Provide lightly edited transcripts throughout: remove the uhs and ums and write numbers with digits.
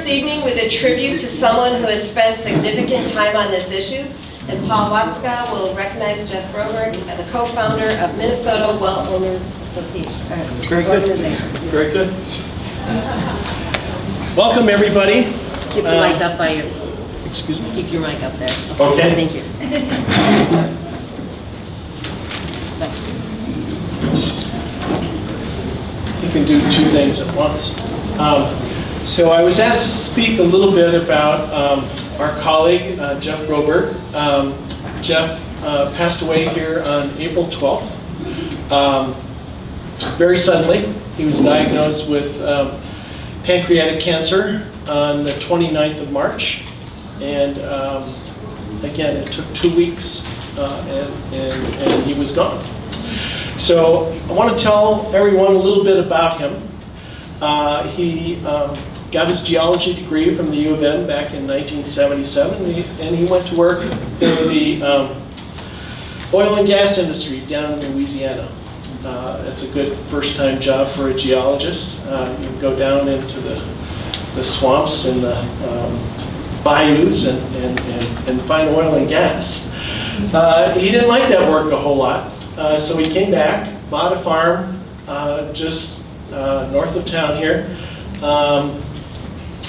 this evening with a tribute to someone who has spent significant time on this issue, and Paul Wotzka will recognize Jeff Broberg, the co-founder of Minnesota Well Owners Association. Very good. Organization. Very good. Welcome, everybody. Keep the mic up by your. Excuse me? Keep your mic up there. Okay. Thank you. You can do two things at once. So I was asked to speak a little bit about our colleague, Jeff Broberg. Jeff passed away here on April 12th. Very suddenly. He was diagnosed with pancreatic cancer on the 29th of March. And again, it took 2 weeks and he was gone. So I want to tell everyone a little bit about him. He got his geology degree from the U of M back in 1977, and he went to work in the oil and gas industry down in Louisiana. It's a good first-time job for a geologist. You go down into the swamps and the bayous and find oil and gas. He didn't like that work a whole lot. So he came back, bought a farm just north of town here,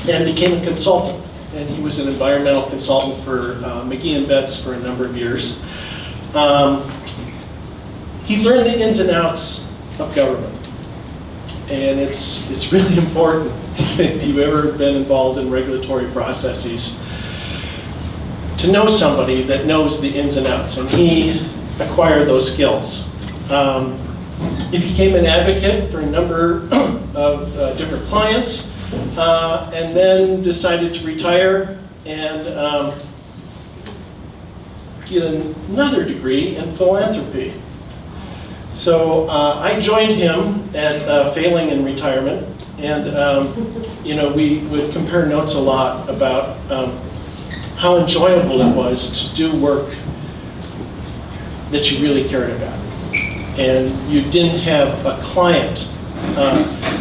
and became a consultant. And he was an environmental consultant for McGee & Betts for a number of years. He learned the ins and outs of government. And it's really important if you've ever been involved in regulatory processes to know somebody that knows the ins and outs. And he acquired those skills. He became an advocate for a number of different clients, and then decided to retire and get another degree in philanthropy. So I joined him at failing in retirement, and we would compare notes a lot about how enjoyable it was to do work that you really cared about. And you didn't have a client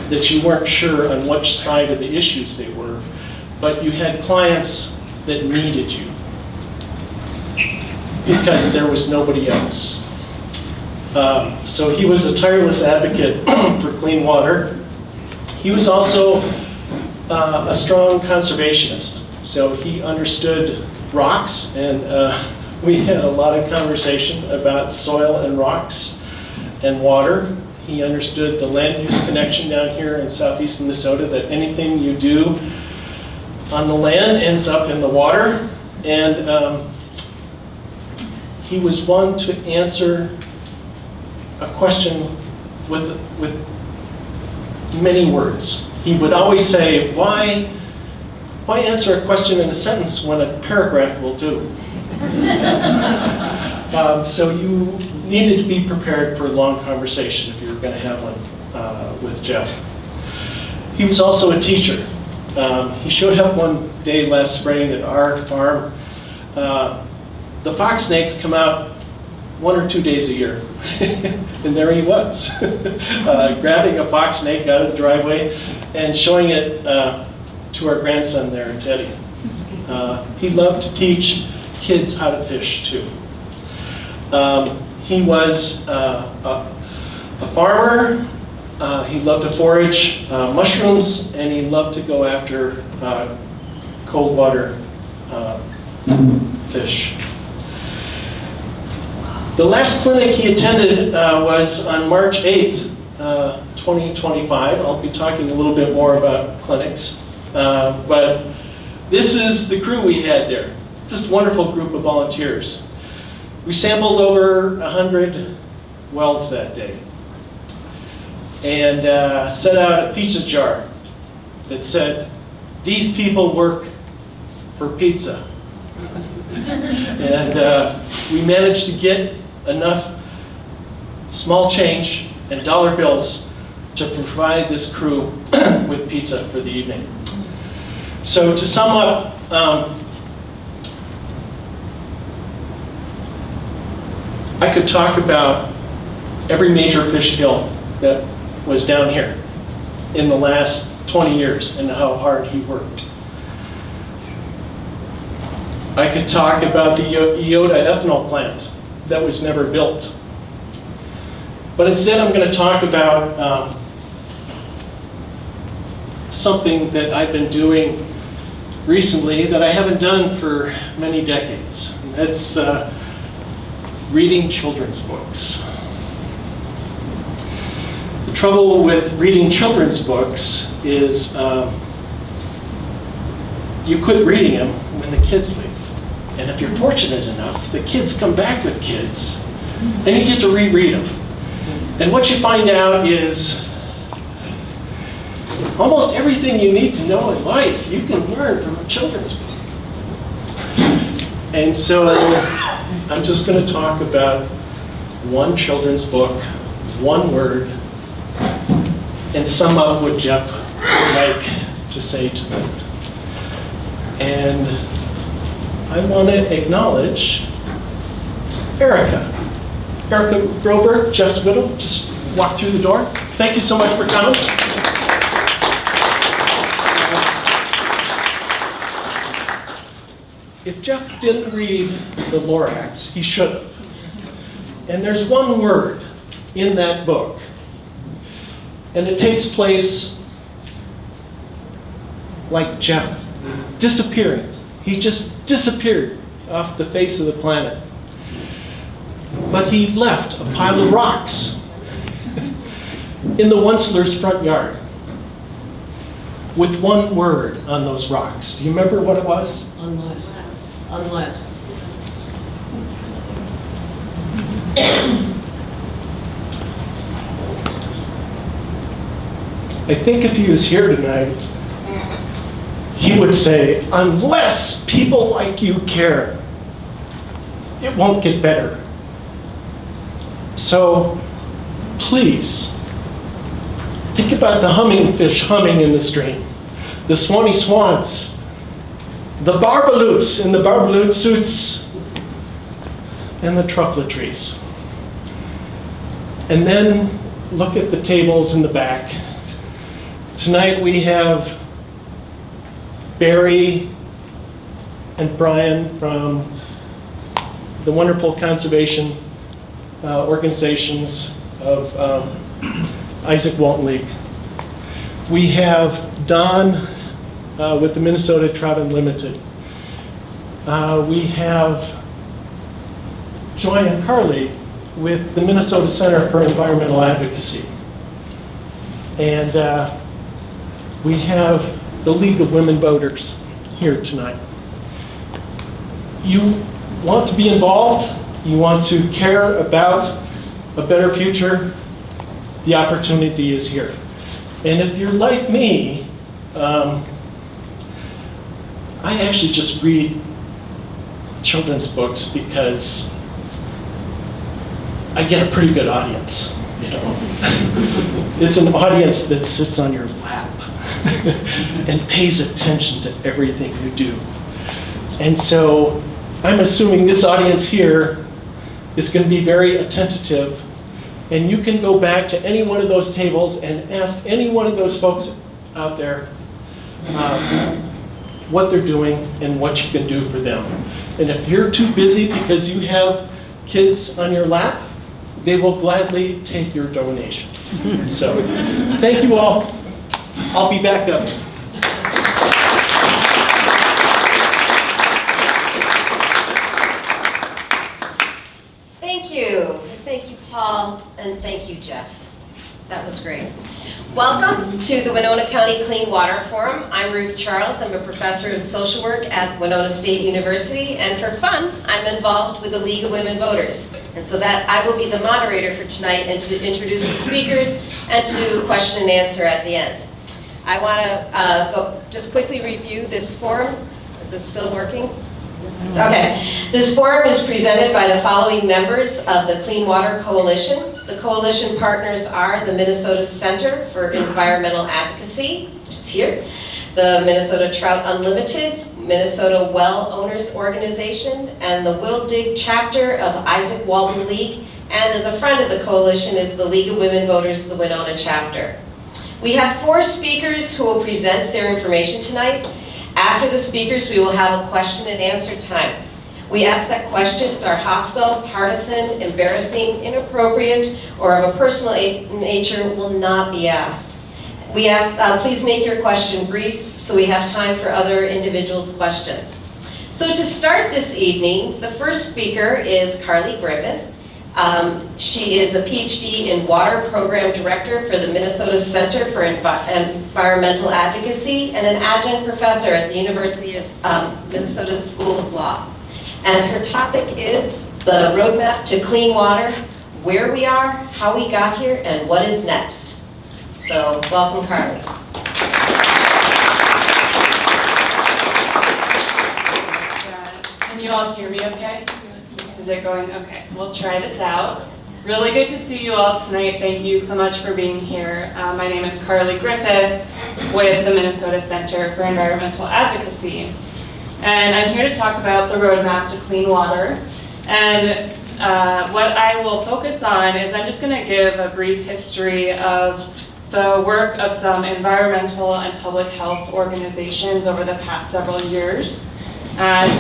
that you weren't sure on which side of the issues they were, but you had clients that needed you because there was nobody else. So he was a tireless advocate for clean water. He was also a strong conservationist. So he understood rocks, and we had a lot of conversation about soil and rocks and water. He understood the land use connection down here in southeast Minnesota, that anything you do on the land ends up in the water. And he was one to answer a question with many words. He would always say, why answer a question in a sentence when a paragraph will do? So you needed to be prepared for a long conversation if you were going to have one with Jeff. He was also a teacher. He showed up one day last spring at our farm. The fox snakes come out 1 or 2 days a year. And there he was, grabbing a fox snake out of the driveway and showing it to our grandson there, Teddy. He loved to teach kids how to fish too. He was a farmer. He loved to forage mushrooms, and he loved to go after cold water fish. The last clinic he attended was on March 8th, 2025. I'll be talking a little bit more about clinics. But this is the crew we had there. Just a wonderful group of volunteers. We sampled over 100 wells that day and set out a pizza jar that said, "These people work for pizza." And we managed to get enough small change and dollar bills to provide this crew with pizza for the evening. So to sum up, I could talk about every major fish kill that was down here in the last 20 years and how hard he worked. I could talk about the Iota ethanol plant that was never built. But instead I'm going to talk about something that I've been doing recently that I haven't done for many decades. And that's reading children's books. The trouble with reading children's books is you quit reading them when the kids leave. And if you're fortunate enough, the kids come back with kids, and you get to reread them. And what you find out is almost everything you need to know in life you can learn from a children's book. And so I'm just going to talk about one children's book, one word, and sum up what Jeff would like to say tonight. And I want to acknowledge Erica. Erica Broberg, Jeff's widow, just walked through the door. Thank you so much for coming. If Jeff didn't read the Lorax, he should have. And there's one word in that book, and it takes place like Jeff disappearing. He just disappeared off the face of the planet. But he left a pile of rocks in the Wunzler's front yard with one word on those rocks. Do you remember what it was? Unless. Unless. I think if he was here tonight, he would say, unless people like you care, it won't get better. So please, think about the humming fish humming in the stream, the swanny swans, the barbaloots in the barbaloot suits, and the truffle trees. And then look at the tables in the back. Tonight we have Barry and Brian from the wonderful conservation organizations of Isaac Walton League. We have Don with the Minnesota Trout Unlimited. We have Joy and Carly with the Minnesota Center for Environmental Advocacy. And we have the League of Women Voters here tonight. You want to be involved, you want to care about a better future, the opportunity is here. And if you're like me, I actually just read children's books because I get a pretty good audience, you know. It's an audience that sits on your lap and pays attention to everything you do. And so I'm assuming this audience here is going to be very attentive, and you can go back to any one of those tables and ask any one of those folks out there what they're doing and what you can do for them. And if you're too busy because you have kids on your lap, they will gladly take your donations. So thank you all. I'll be back up. Thank you. Thank you, Paul, and thank you, Jeff. That was great. Welcome to the Winona County Clean Water Forum. I'm Ruth Charles. I'm a professor of social work at Winona State University, and for fun, I'm involved with the League of Women Voters. And so that I will be the moderator for tonight and to introduce the speakers and to do a question and answer at the end. I want to just quickly review this forum. Is it still working? Okay. This forum is presented by the following members of the Clean Water Coalition. The coalition partners are the Minnesota Center for Environmental Advocacy, which is here, the Minnesota Trout Unlimited, Minnesota Well Owners Organization, and the Will Dig chapter of Isaac Walton League, and as a friend of the coalition is the League of Women Voters, the Winona chapter. We have 4 speakers who will present their information tonight, After the speakers, we will have a question and answer time. We ask that questions are hostile, partisan, embarrassing, inappropriate, or of a personal nature will not be asked. We ask, please make your question brief so we have time for other individuals' questions. So to start this evening, the first speaker is Carly Griffith. She is a PhD in Water Program Director for the Minnesota Center for Environmental Advocacy and an adjunct professor at the University of Minnesota School of Law. And her topic is the roadmap to clean water, where we are, how we got here, and what is next. So welcome, Carly. Can you all hear me okay? Is it going? Okay, we'll try this out. Really good to see you all tonight. Thank you so much for being here. My name is Carly Griffith with the Minnesota Center for Environmental Advocacy. And I'm here to talk about the roadmap to clean water. And what I will focus on is I'm just going to give a brief history of the work of some environmental and public health organizations over the past several years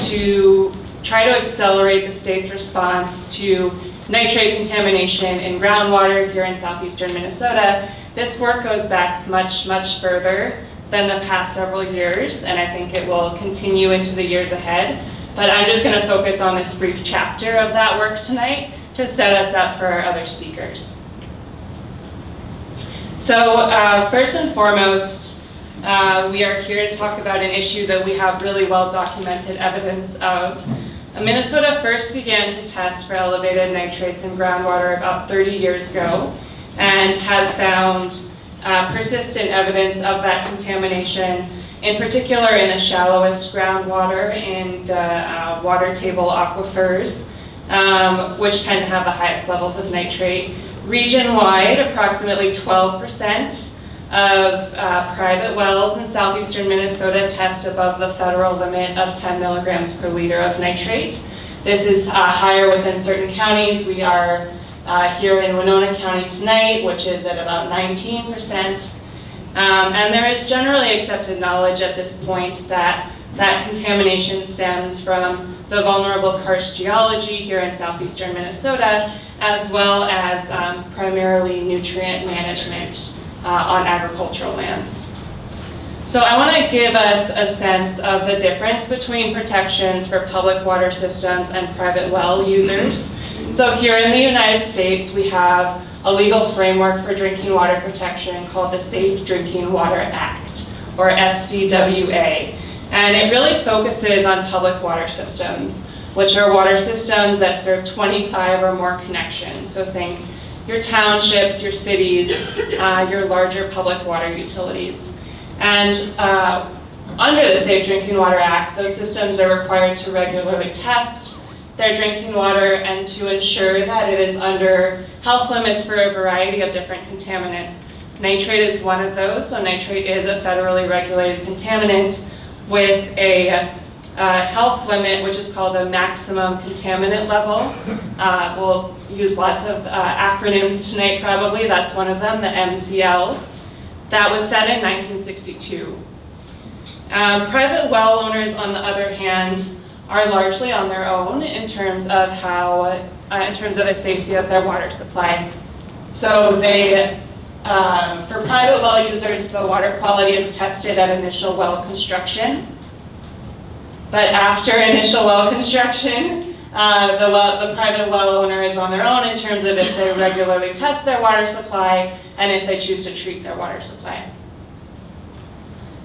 to try to accelerate the state's response to nitrate contamination in groundwater here in southeastern Minnesota. This work goes back much, much further than the past several years, and I think it will continue into the years ahead. But I'm just going to focus on this brief chapter of that work tonight to set us up for our other speakers. So first and foremost, we are here to talk about an issue that we have really well documented evidence of. Minnesota first began to test for elevated nitrates in groundwater about 30 years ago and has found persistent evidence of that contamination, in particular in the shallowest groundwater in the water table aquifers, which tend to have the highest levels of nitrate. Region-wide, approximately 12% of private wells in southeastern Minnesota test above the federal limit of 10 milligrams per liter of nitrate. This is higher within certain counties. We are here in Winona County tonight, which is at about 19%. And there is generally accepted knowledge at this point that that contamination stems from the vulnerable karst geology here in southeastern Minnesota, as well as primarily nutrient management on agricultural lands. So I want to give us a sense of the difference between protections for public water systems and private well users. So here in the United States, we have a legal framework for drinking water protection called the Safe Drinking Water Act, or SDWA. And it really focuses on public water systems, which are water systems that serve 25 or more connections. So think your townships, your cities, your larger public water utilities. And under the Safe Drinking Water Act, those systems are required to regularly test their drinking water and to ensure that it is under health limits for a variety of different contaminants. Nitrate is one of those, so nitrate is a federally regulated contaminant with a health limit, which is called a maximum contaminant level. We'll use lots of acronyms tonight probably. That's one of them, the MCL. That was set in 1962. Private well owners, on the other hand, are largely on their own in terms of the safety of their water supply. So they, for private well users, the water quality is tested at initial well construction. But after initial well construction, the private well owner is on their own in terms of if they regularly test their water supply and if they choose to treat their water supply.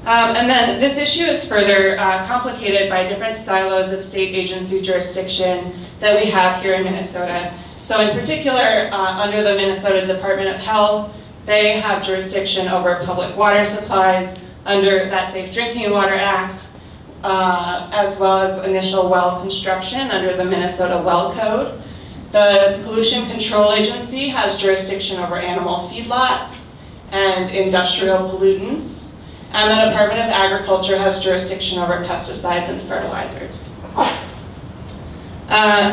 And then this issue is further complicated by different silos of state agency jurisdiction that we have here in Minnesota. So in particular, under the Minnesota Department of Health, they have jurisdiction over public water supplies under that Safe Drinking Water Act, as well as initial well construction under the Minnesota Well Code. The Pollution Control Agency has jurisdiction over animal feedlots and industrial pollutants. And the Department of Agriculture has jurisdiction over pesticides and fertilizers.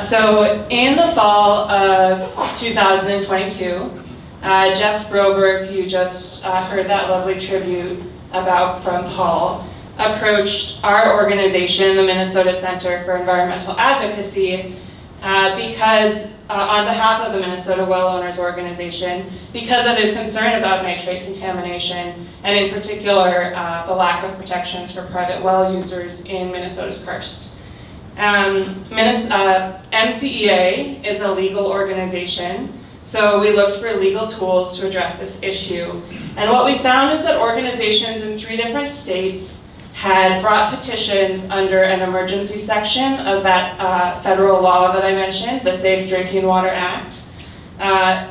So in the fall of 2022, Jeff Broberg, who you just heard that lovely tribute about from Paul, approached our organization, the Minnesota Center for Environmental Advocacy, because on behalf of the Minnesota Well Owners Organization, because of his concern about nitrate contamination, and in particular, the lack of protections for private well users in Minnesota's karst. MCEA is a legal organization, so we looked for legal tools to address this issue. And what we found is that organizations in 3 different states had brought petitions under an emergency section of that federal law that I mentioned, the Safe Drinking Water Act,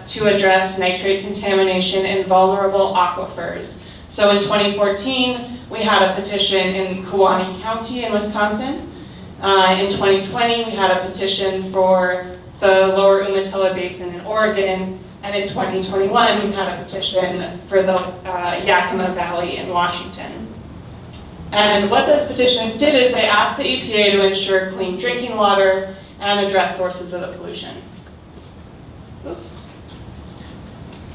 to address nitrate contamination in vulnerable aquifers. So in 2014, we had a petition in Kewaunee County in Wisconsin. In 2020, we had a petition for the Lower Umatilla Basin in Oregon, and in 2021, we had a petition for the Yakima Valley in Washington. And what those petitions did is they asked the EPA to ensure clean drinking water and address sources of the pollution. Oops.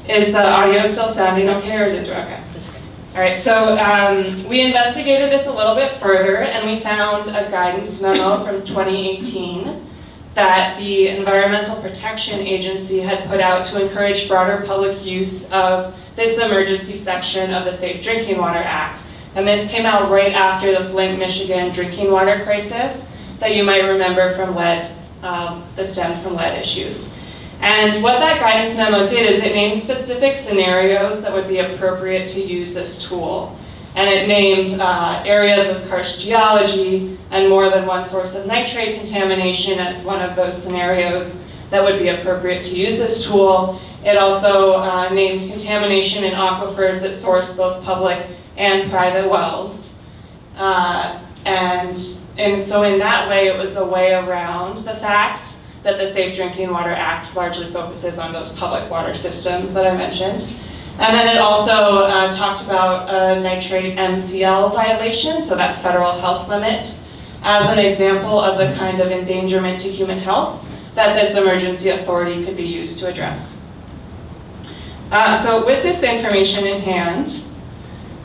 Is the audio still sounding okay, or is it okay? That's good. All right, so we investigated this a little bit further, and we found a guidance memo from 2018 that the Environmental Protection Agency had put out to encourage broader public use of this emergency section of the Safe Drinking Water Act. And this came out right after the Flint, Michigan drinking water crisis that you might remember from lead, that stemmed from lead issues. And what that guidance memo did is it named specific scenarios that would be appropriate to use this tool. And it named areas of karst geology and more than one source of nitrate contamination as one of those scenarios that would be appropriate to use this tool. It also named contamination in aquifers that source both public and private wells. And so in that way, it was a way around the fact that the Safe Drinking Water Act largely focuses on those public water systems that I mentioned. And then it also talked about a nitrate MCL violation, so that federal health limit, as an example of the kind of endangerment to human health that this emergency authority could be used to address. So with this information in hand,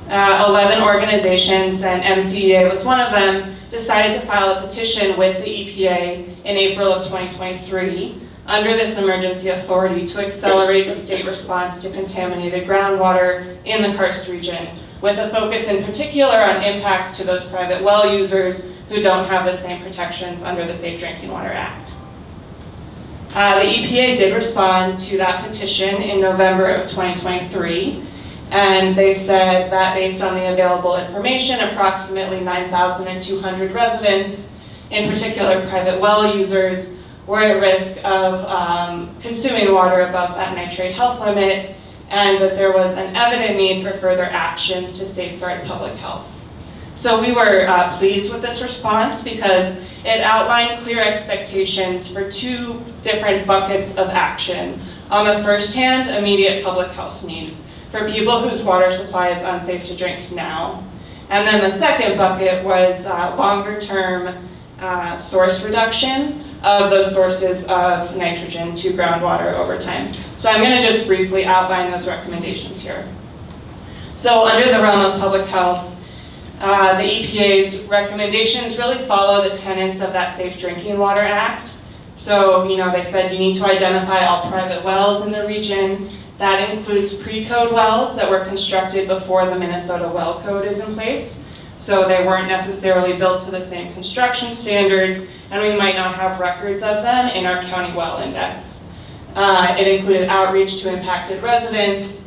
11 organizations, and MCEA was one of them, decided to file a petition with the EPA in April of 2023 under this emergency authority to accelerate the state response to contaminated groundwater in the karst region, with a focus in particular on impacts to those private well users who don't have the same protections under the Safe Drinking Water Act. The EPA did respond to that petition in November of 2023, and they said that based on the available information, approximately 9,200 residents, in particular private well users, were at risk of consuming water above that nitrate health limit, and that there was an evident need for further actions to safeguard public health. So we were pleased with this response because it outlined clear expectations for 2 different buckets of action. On the first hand, immediate public health needs for people whose water supply is unsafe to drink now. And then the second bucket was longer-term source reduction of those sources of nitrogen to groundwater over time. So I'm going to just briefly outline those recommendations here. So under the realm of public health, the EPA's recommendations really follow the tenets of that Safe Drinking Water Act. So, they said you need to identify all private wells in the region. That includes pre-code wells that were constructed before the Minnesota Well Code is in place. So they weren't necessarily built to the same construction standards, and we might not have records of them in our county well index. It included outreach to impacted residents,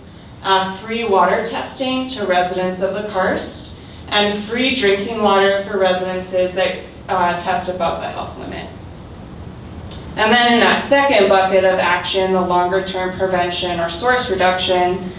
free water testing to residents of the karst, and free drinking water for residences that test above the health limit. And then in that second bucket of action, the longer-term prevention or source reduction,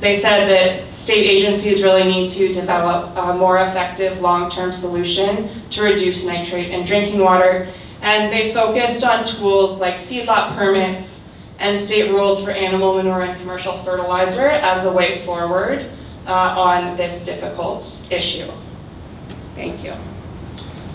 they said that state agencies really need to develop a more effective long-term solution to reduce nitrate in drinking water. And they focused on tools like feedlot permits and state rules for animal manure and commercial fertilizer as a way forward on this difficult issue. Thank you.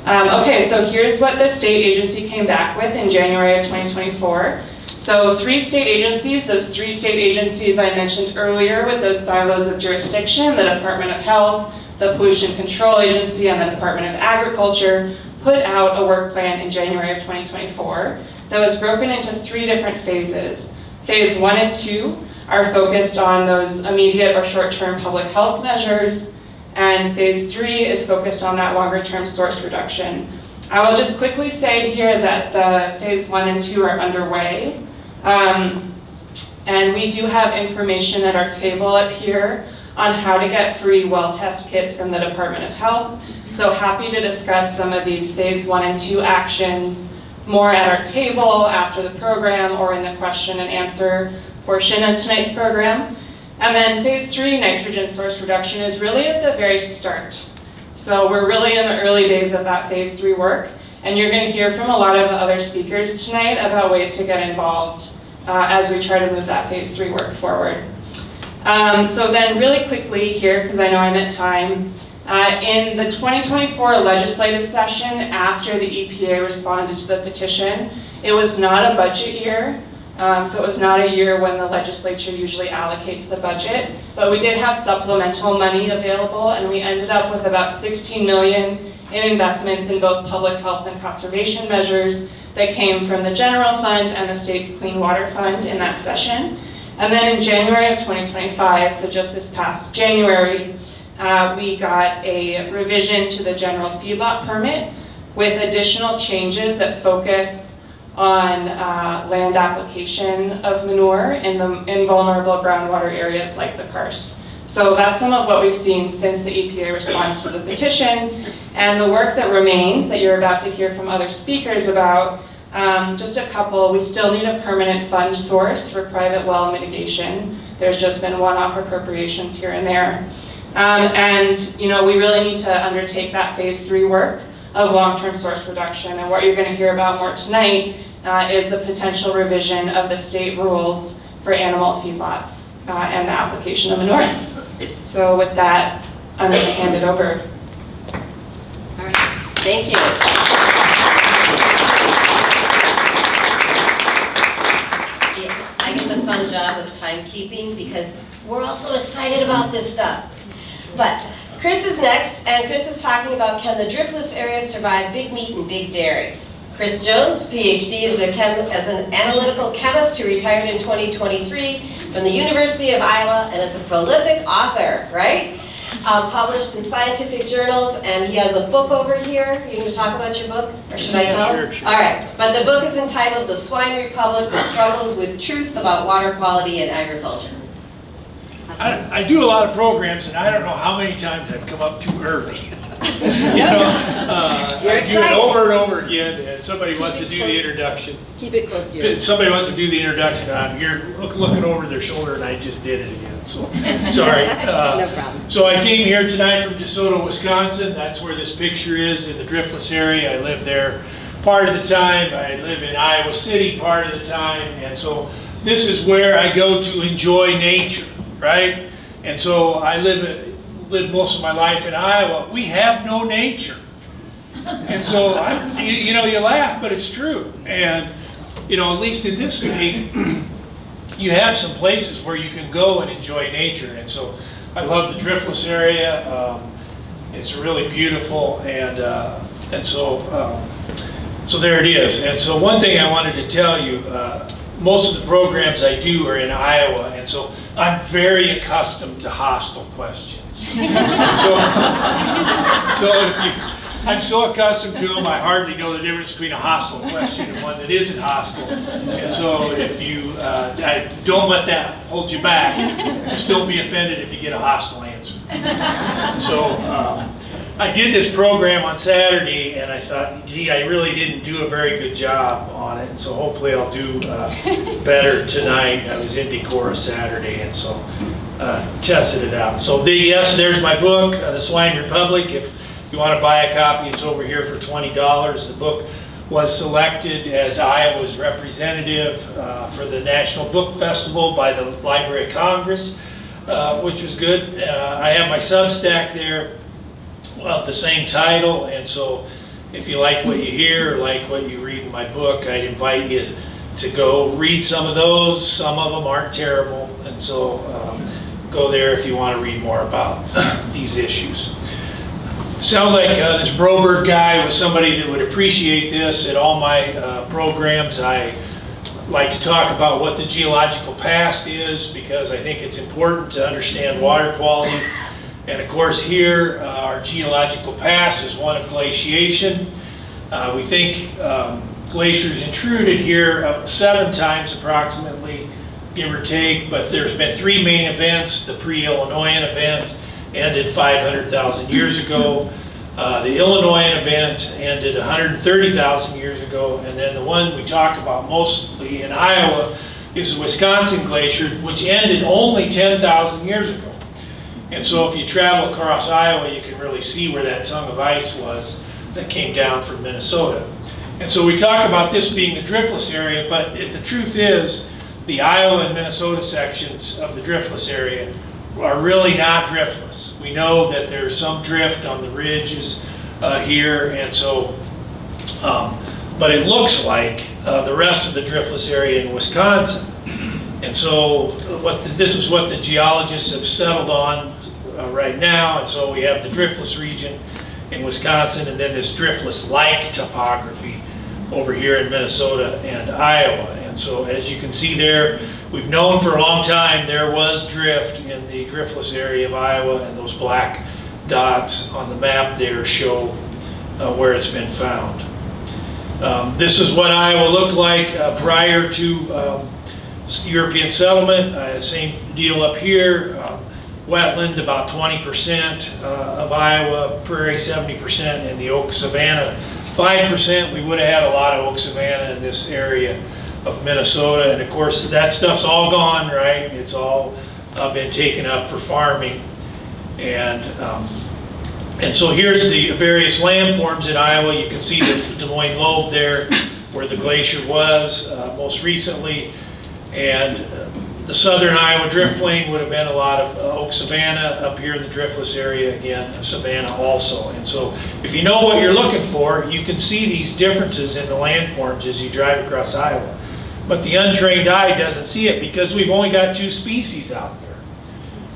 Okay, so here's what the state agency came back with in January of 2024. So 3 state agencies, those 3 state agencies I mentioned earlier with those silos of jurisdiction, the Department of Health, the Pollution Control Agency and the Department of Agriculture put out a work plan in January of 2024 that was broken into 3 different phases. Phase 1 and 2 are focused on those immediate or short-term public health measures, and phase 3 is focused on that longer-term source reduction. I will just quickly say here that the phase 1 and 2 are underway, and we do have information at our table up here on how to get free well test kits from the Department of Health. So happy to discuss some of these phase 1 and 2 actions more at our table after the program or in the question and answer portion of tonight's program. And then phase 3, nitrogen source reduction, is really at the very start. So we're really in the early days of that phase 3 work, and you're going to hear from a lot of the other speakers tonight about ways to get involved as we try to move that phase 3 work forward. So then really quickly here, because I know I'm at time, in the 2024 legislative session after the EPA responded to the petition, it was not a budget year. So it was not a year when the legislature usually allocates the budget, but we did have supplemental money available, and we ended up with about $16 million in investments in both public health and conservation measures that came from the general fund and the state's Clean Water Fund in that session. And then in January of 2025, so just this past January, we got a revision to the general feedlot permit with additional changes that focus on land application of manure in vulnerable groundwater areas like the karst. So that's some of what we've seen since the EPA response to the petition, and the work that remains that you're about to hear from other speakers about. Just a couple, we still need a permanent fund source for private well mitigation. There's just been one-off appropriations here and there. And we really need to undertake that phase 3 work of long-term source reduction. And what you're going to hear about more tonight is the potential revision of the state rules for animal feedlots and the application of manure. So with that, I'm going to hand it over. All right, thank you. I get the fun job of timekeeping because we're all so excited about this stuff. But Chris is next, and Chris is talking about, can the Driftless area survive big meat and big dairy? Chris Jones, PhD, is an analytical chemist who retired in 2023 from the University of Iowa and is a prolific author, right? Published in scientific journals, and he has a book over here. Are you going to talk about your book, or should I tell? Sure. All right, but the book is entitled The Swine Republic, The Struggles with Truth About Water Quality in Agriculture. I do a lot of programs, and I don't know how many times I've come up too early. I do it over and over again, and somebody wants to do the introduction. Keep it close to you. Somebody wants to do the introduction, and I'm here looking over their shoulder, and I just did it again. So sorry. No problem. So I came here tonight from DeSoto, Wisconsin. That's where this picture is, in the Driftless area. I live there part of the time. I live in Iowa City part of the time, and so this is where I go to enjoy nature. Right? And so I live most of my life in Iowa. We have no nature. And so, you laugh, but it's true. And, at least in this state, you have some places where you can go and enjoy nature. And so I love the Driftless area. It's really beautiful. And so there it is. And so one thing I wanted to tell you, most of the programs I do are in Iowa, and so I'm very accustomed to hostile questions. I'm so accustomed to them, I hardly know the difference between a hostile question and one that isn't hostile. And so if you, don't let that hold you back. Just don't be offended if you get a hostile answer. So I did this program on Saturday, and I thought, gee, I really didn't do a very good job on it, and so hopefully I'll do better tonight. I was in Decorah Saturday, and so tested it out. So yes, there's my book, The Swine Republic. If you want to buy a copy, it's over here for $20. The book was selected as Iowa's representative for the National Book Festival by the Library of Congress, which was good. I have my Substack there of the same title, and so if you like what you hear or like what you read in my book, I'd invite you to go read some of those. Some of them aren't terrible, and so go there if you want to read more about these issues. Sounds like this Broberg guy was somebody that would appreciate this. At all my programs, I like to talk about what the geological past is, because I think it's important to understand water quality. And of course here, our geological past is one of glaciation. We think glaciers intruded here 7 times approximately, give or take, but there's been 3 main events. The pre-Illinoisan event ended 500,000 years ago. The Illinoisan event ended 130,000 years ago, and then the one we talk about mostly in Iowa is the Wisconsin Glacier, which ended only 10,000 years ago. And so if you travel across Iowa, you can really see where that tongue of ice was that came down from Minnesota. And so we talk about this being the driftless area, but the truth is the Iowa and Minnesota sections of the driftless area are really not driftless. We know that there's some drift on the ridges here, and so, but it looks like the rest of the driftless area in Wisconsin. And so this is what the geologists have settled on right now, and so we have the driftless region in Wisconsin, and then this driftless-like topography over here in Minnesota and Iowa. And so as you can see there, we've known for a long time there was drift in the driftless area of Iowa, and those black dots on the map there show where it's been found. This is what Iowa looked like prior to European settlement. Same deal up here. Wetland about 20% of Iowa, prairie 70%, and the oak savanna 5%. We would have had a lot of oak savanna in this area of Minnesota, and of course that stuff's all gone, right? It's all been taken up for farming, and so here's the various landforms in Iowa. You can see the Des Moines lobe there, where the glacier was most recently, and the southern Iowa drift plain would have been a lot of oak savanna. Up here in the driftless area, again, savanna also. And so if you know what you're looking for, you can see these differences in the landforms as you drive across Iowa. But the untrained eye doesn't see it because we've only got 2 species out there,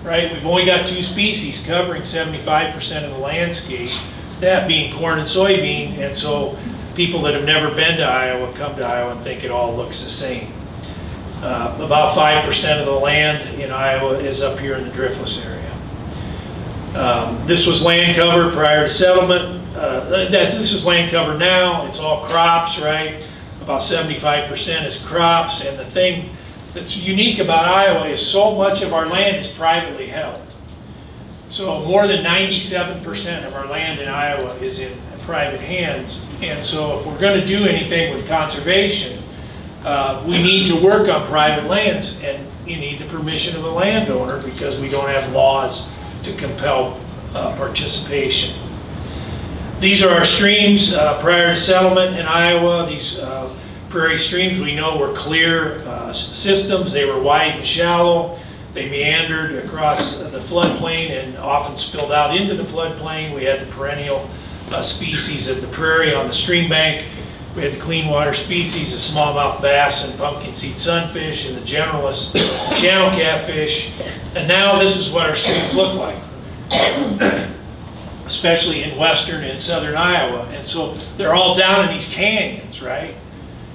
right? We've only got 2 species covering 75% of the landscape, that being corn and soybean. And so people that have never been to Iowa come to Iowa and think it all looks the same. About 5% of the land in Iowa is up here in the driftless area. This was land cover prior to settlement. This is land cover now. It's all crops, right? About 75% is crops. And the thing that's unique about Iowa is so much of our land is privately held. So more than 97% of our land in Iowa is in private hands. And so if we're going to do anything with conservation, we need to work on private lands, and you need the permission of the landowner because we don't have laws to compel participation. These are our streams prior to settlement in Iowa. These prairie streams we know were clear systems. They were wide and shallow. They meandered across the floodplain and often spilled out into the floodplain. We had the perennial species of the prairie on the stream bank. We had the clean water species of smallmouth bass and pumpkin seed sunfish and the generalist channel catfish. And now this is what our streams look like, especially in western and southern Iowa. And so they're all down in these canyons, right?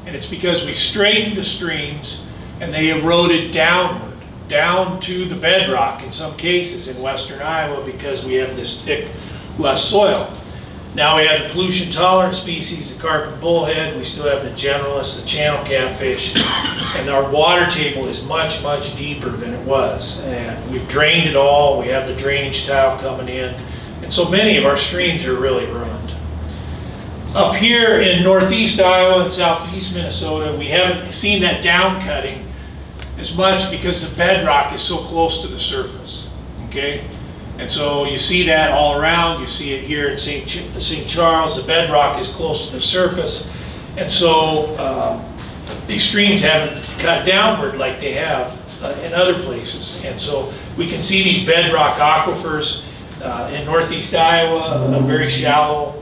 And it's because we straightened the streams and they eroded downward, down to the bedrock in some cases in western Iowa because we have this thick, less soil. Now we have the pollution tolerant species, the carp and bullhead. We still have the generalist, the channel catfish, and our water table is much, much deeper than it was. And we've drained it all. We have the drainage tile coming in. And so many of our streams are really ruined. Up here in northeast Iowa and southeast Minnesota, we haven't seen that down cutting as much because the bedrock is so close to the surface, okay? And so you see that all around. You see it here in St. Charles. The bedrock is close to the surface. And so these streams haven't cut downward like they have in other places. And so we can see these bedrock aquifers in northeast Iowa, very shallow,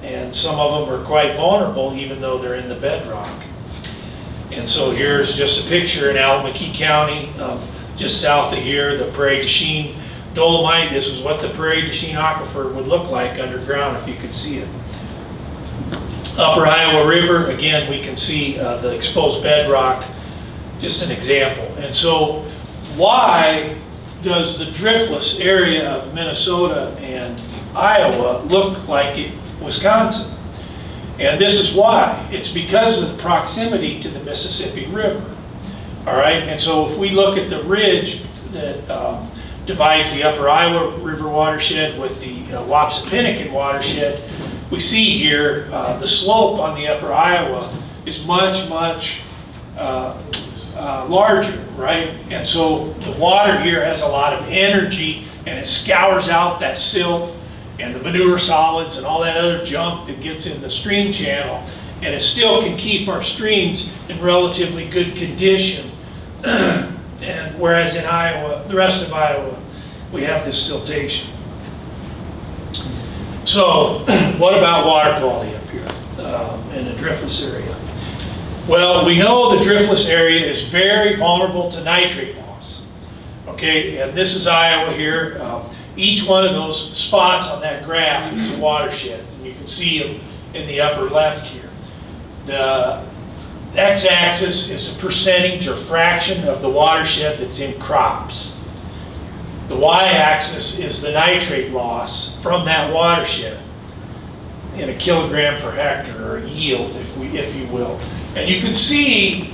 and some of them are quite vulnerable even though they're in the bedrock. And so here's just a picture in Alameda County. just south of here, the Prairie du Chien dolomite. This is what the Prairie du Chien aquifer would look like underground if you could see it. Upper Iowa River, again, we can see the exposed bedrock, just an example. And so why does the driftless area of Minnesota and Iowa look like Wisconsin? And this is why. It's because of the proximity to the Mississippi River. All right, and so if we look at the ridge that divides the Upper Iowa River watershed with the Wapsipinicon watershed, we see here the slope on the Upper Iowa is much, much larger, right? And so the water here has a lot of energy, and it scours out that silt and the manure solids and all that other junk that gets in the stream channel, and it still can keep our streams in relatively good condition. And whereas in Iowa, the rest of Iowa, we have this siltation. So what about water quality up here in the driftless area? Well, we know the driftless area is very vulnerable to nitrate loss. Okay, and this is Iowa here. Each one of those spots on that graph is a watershed, and you can see them in the upper left here. The x-axis is a percentage or fraction of the watershed that's in crops. The y-axis is the nitrate loss from that watershed in a kilogram per hectare, or yield, if you will. And you can see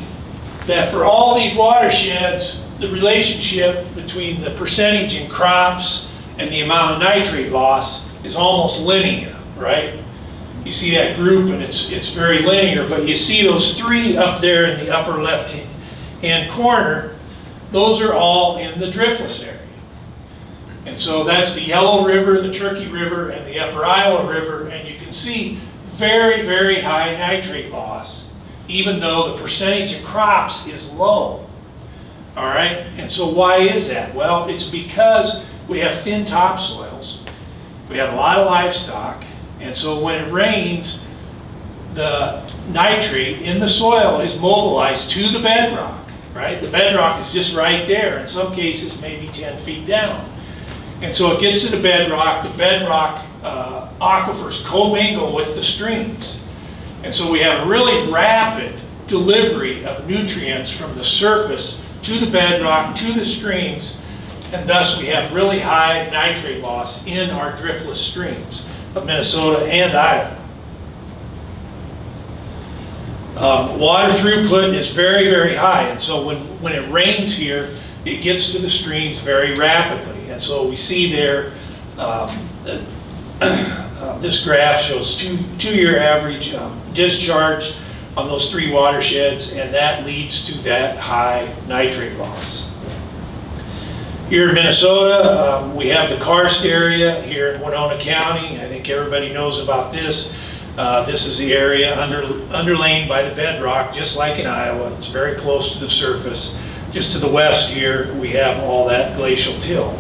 that for all these watersheds, the relationship between the percentage in crops and the amount of nitrate loss is almost linear, right? You see that group, and it's very linear, but you see those three up there in the upper left-hand corner, those are all in the driftless area. And so that's the Yellow River, the Turkey River, and the Upper Iowa River, and you can see very, very high nitrate loss, even though the percentage of crops is low. All right, and so why is that? Well, it's because we have thin topsoils, we have a lot of livestock, and so when it rains, the nitrate in the soil is mobilized to the bedrock, right? The bedrock is just right there, in some cases maybe 10 feet down. And so it gets to the bedrock aquifers commingle with the streams. And so we have a really rapid delivery of nutrients from the surface to the bedrock, to the streams, and thus we have really high nitrate loss in our driftless streams of Minnesota and Iowa. Water throughput is very, very high, and so when it rains here, it gets to the streams very rapidly. And so we see there, this graph shows two-year average discharge on those three watersheds, and that leads to that high nitrate loss. Here in Minnesota, we have the karst area here in Winona County. I think everybody knows about this. This is the area underlain by the bedrock, just like in Iowa. It's very close to the surface. Just to the west here, we have all that glacial till.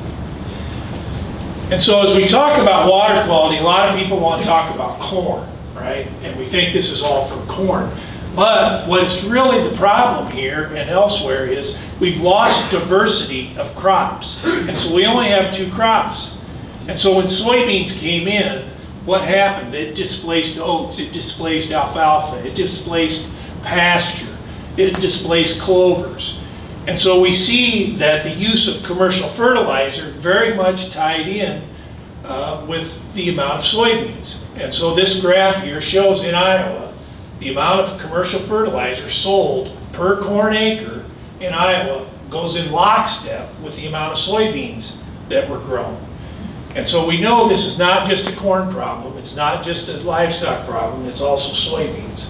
And so as we talk about water quality, a lot of people want to talk about corn, right? And we think this is all from corn. But what's really the problem here and elsewhere is we've lost diversity of crops. And so we only have two crops. And so when soybeans came in, what happened? It displaced oats, it displaced alfalfa, it displaced pasture, it displaced clovers. And so we see that the use of commercial fertilizer very much tied in with the amount of soybeans. And so this graph here shows in Iowa the amount of commercial fertilizer sold per corn acre in Iowa goes in lockstep with the amount of soybeans that were grown. And so we know this is not just a corn problem, it's not just a livestock problem, it's also soybeans.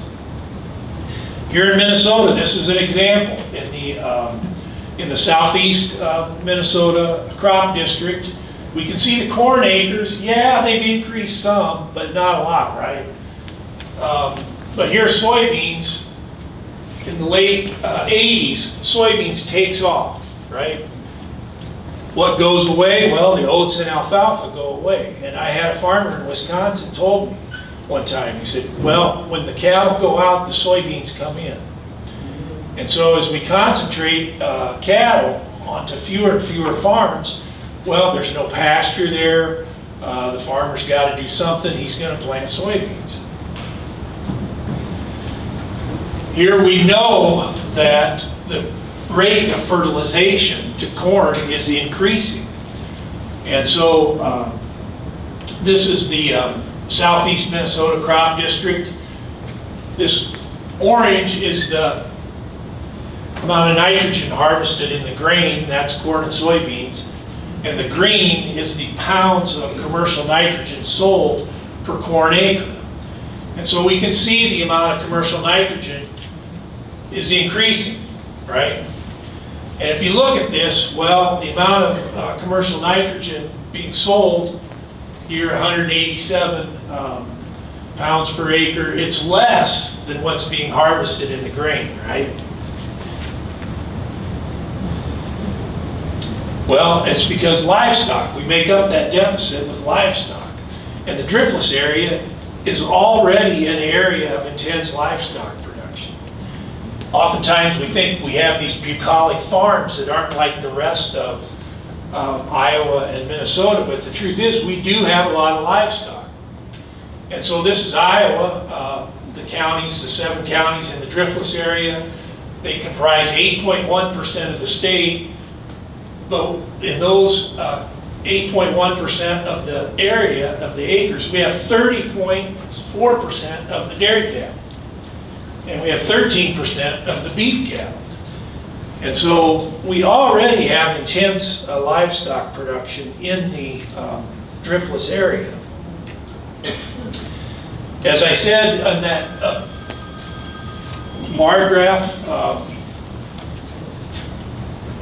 Here in Minnesota, this is an example. In the southeast Minnesota crop district, we can see the corn acres. Yeah, they've increased some, but not a lot, right? But here soybeans, in the late 80s, soybeans takes off, right? What goes away? Well, the oats and alfalfa go away. And I had a farmer in Wisconsin told me one time, he said, well, when the cattle go out, the soybeans come in. And so as we concentrate cattle onto fewer and fewer farms, well, there's no pasture there. The farmer's got to do something. He's going to plant soybeans. Here we know that the rate of fertilization to corn is increasing. And so this is the southeast Minnesota crop district. This orange is the amount of nitrogen harvested in the grain, that's corn and soybeans. And the green is the pounds of commercial nitrogen sold per corn acre. And so we can see the amount of commercial nitrogen is increasing, right? And if you look at this, well, the amount of commercial nitrogen being sold here, 187 pounds per acre, it's less than what's being harvested in the grain, right? Well, it's because livestock, we make up that deficit with livestock. And the Driftless area is already an area of intense livestock production. Oftentimes we think we have these bucolic farms that aren't like the rest of Iowa and Minnesota, but the truth is we do have a lot of livestock. And so this is Iowa, the counties, the 7 counties in the Driftless area, they comprise 8.1% of the state. But in those 8.1% of the area of the acres, we have 30.4% of the dairy cattle. And we have 13% of the beef cattle. And so we already have intense livestock production in the Driftless area. As I said on that bar graph,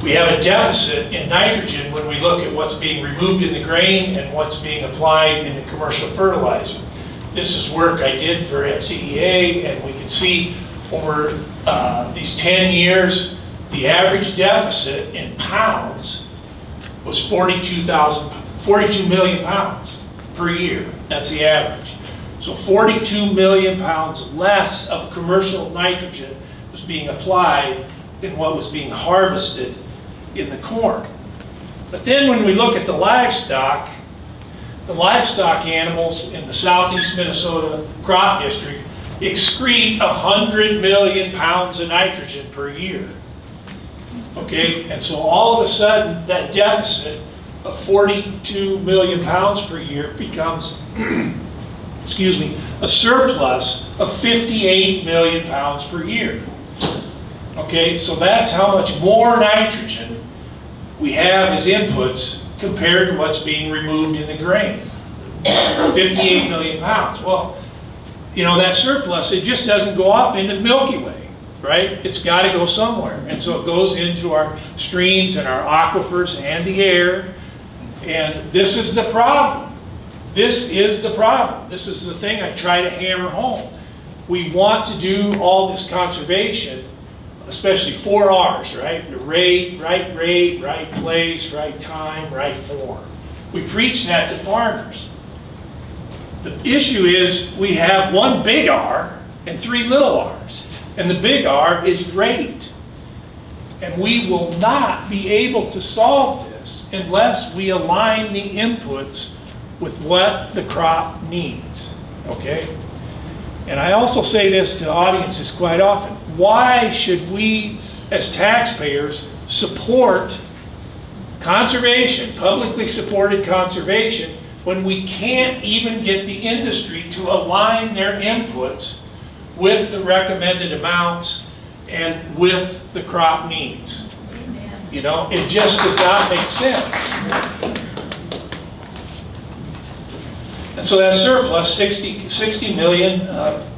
we have a deficit in nitrogen when we look at what's being removed in the grain and what's being applied in the commercial fertilizer. This is work I did for MPCA, and we can see over these 10 years, the average deficit in pounds was 42 million pounds per year. That's the average. So 42 million pounds less of commercial nitrogen was being applied than what was being harvested in the corn. But then when we look at the livestock animals in the southeast Minnesota crop district excrete 100 million pounds of nitrogen per year. Okay, and so all of a sudden that deficit of 42 million pounds per year becomes excuse me, a surplus of 58 million pounds per year. Okay, so that's how much more nitrogen we have as inputs compared to what's being removed in the grain. 58 million pounds. Well, you know, that surplus, it just doesn't go off into the Milky Way, right? It's got to go somewhere. And so it goes into our streams and our aquifers and the air. And this is the problem. This is the problem. This is the thing I try to hammer home. We want to do all this conservation, especially 4 R's, right? The rate, right place, right time, right form. We preach that to farmers. The issue is we have 1 big R and 3 little r's. And the big R is rate. And we will not be able to solve this unless we align the inputs with what the crop needs, okay? And I also say this to audiences quite often. Why should we, as taxpayers, support conservation, publicly supported conservation, when we can't even get the industry to align their inputs with the recommended amounts and with the crop needs? You know, it just does not make sense. And so that surplus, 60 million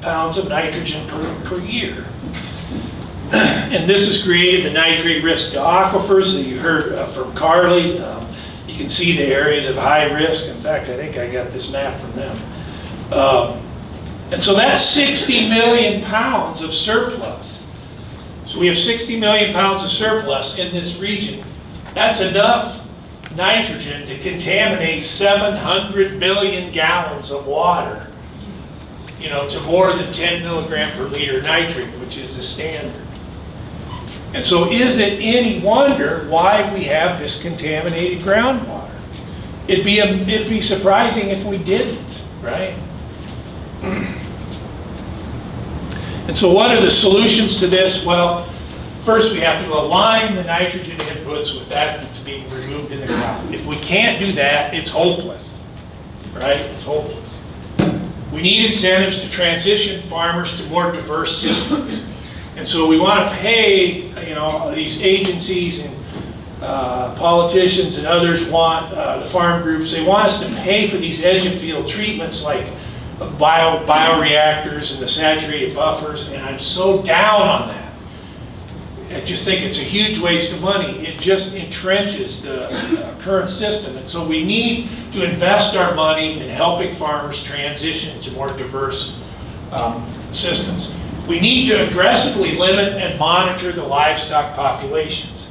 pounds of nitrogen per year. And this has created the nitrate risk to aquifers that you heard from Carly. You can see the areas of high risk. In fact, I think I got this map from them. And so that's 60 million pounds of surplus. So we have 60 million pounds of surplus in this region. That's enough nitrogen to contaminate 700 billion gallons of water, you know, to more than 10 milligram per liter nitrate, which is the standard. And so is it any wonder why we have this contaminated groundwater? It'd be surprising if we didn't, right? And so what are the solutions to this? Well, first we have to align the nitrogen inputs with that that's being removed in the ground. If we can't do that, it's hopeless, right? It's hopeless. We need incentives to transition farmers to more diverse systems. And so we want to pay, these agencies and politicians and others want, the farm groups, they want us to pay for these edge of field treatments like bioreactors and the saturated buffers, and I'm so down on that. I just think it's a huge waste of money. It just entrenches the current system. And so we need to invest our money in helping farmers transition to more diverse systems. We need to aggressively limit and monitor the livestock populations.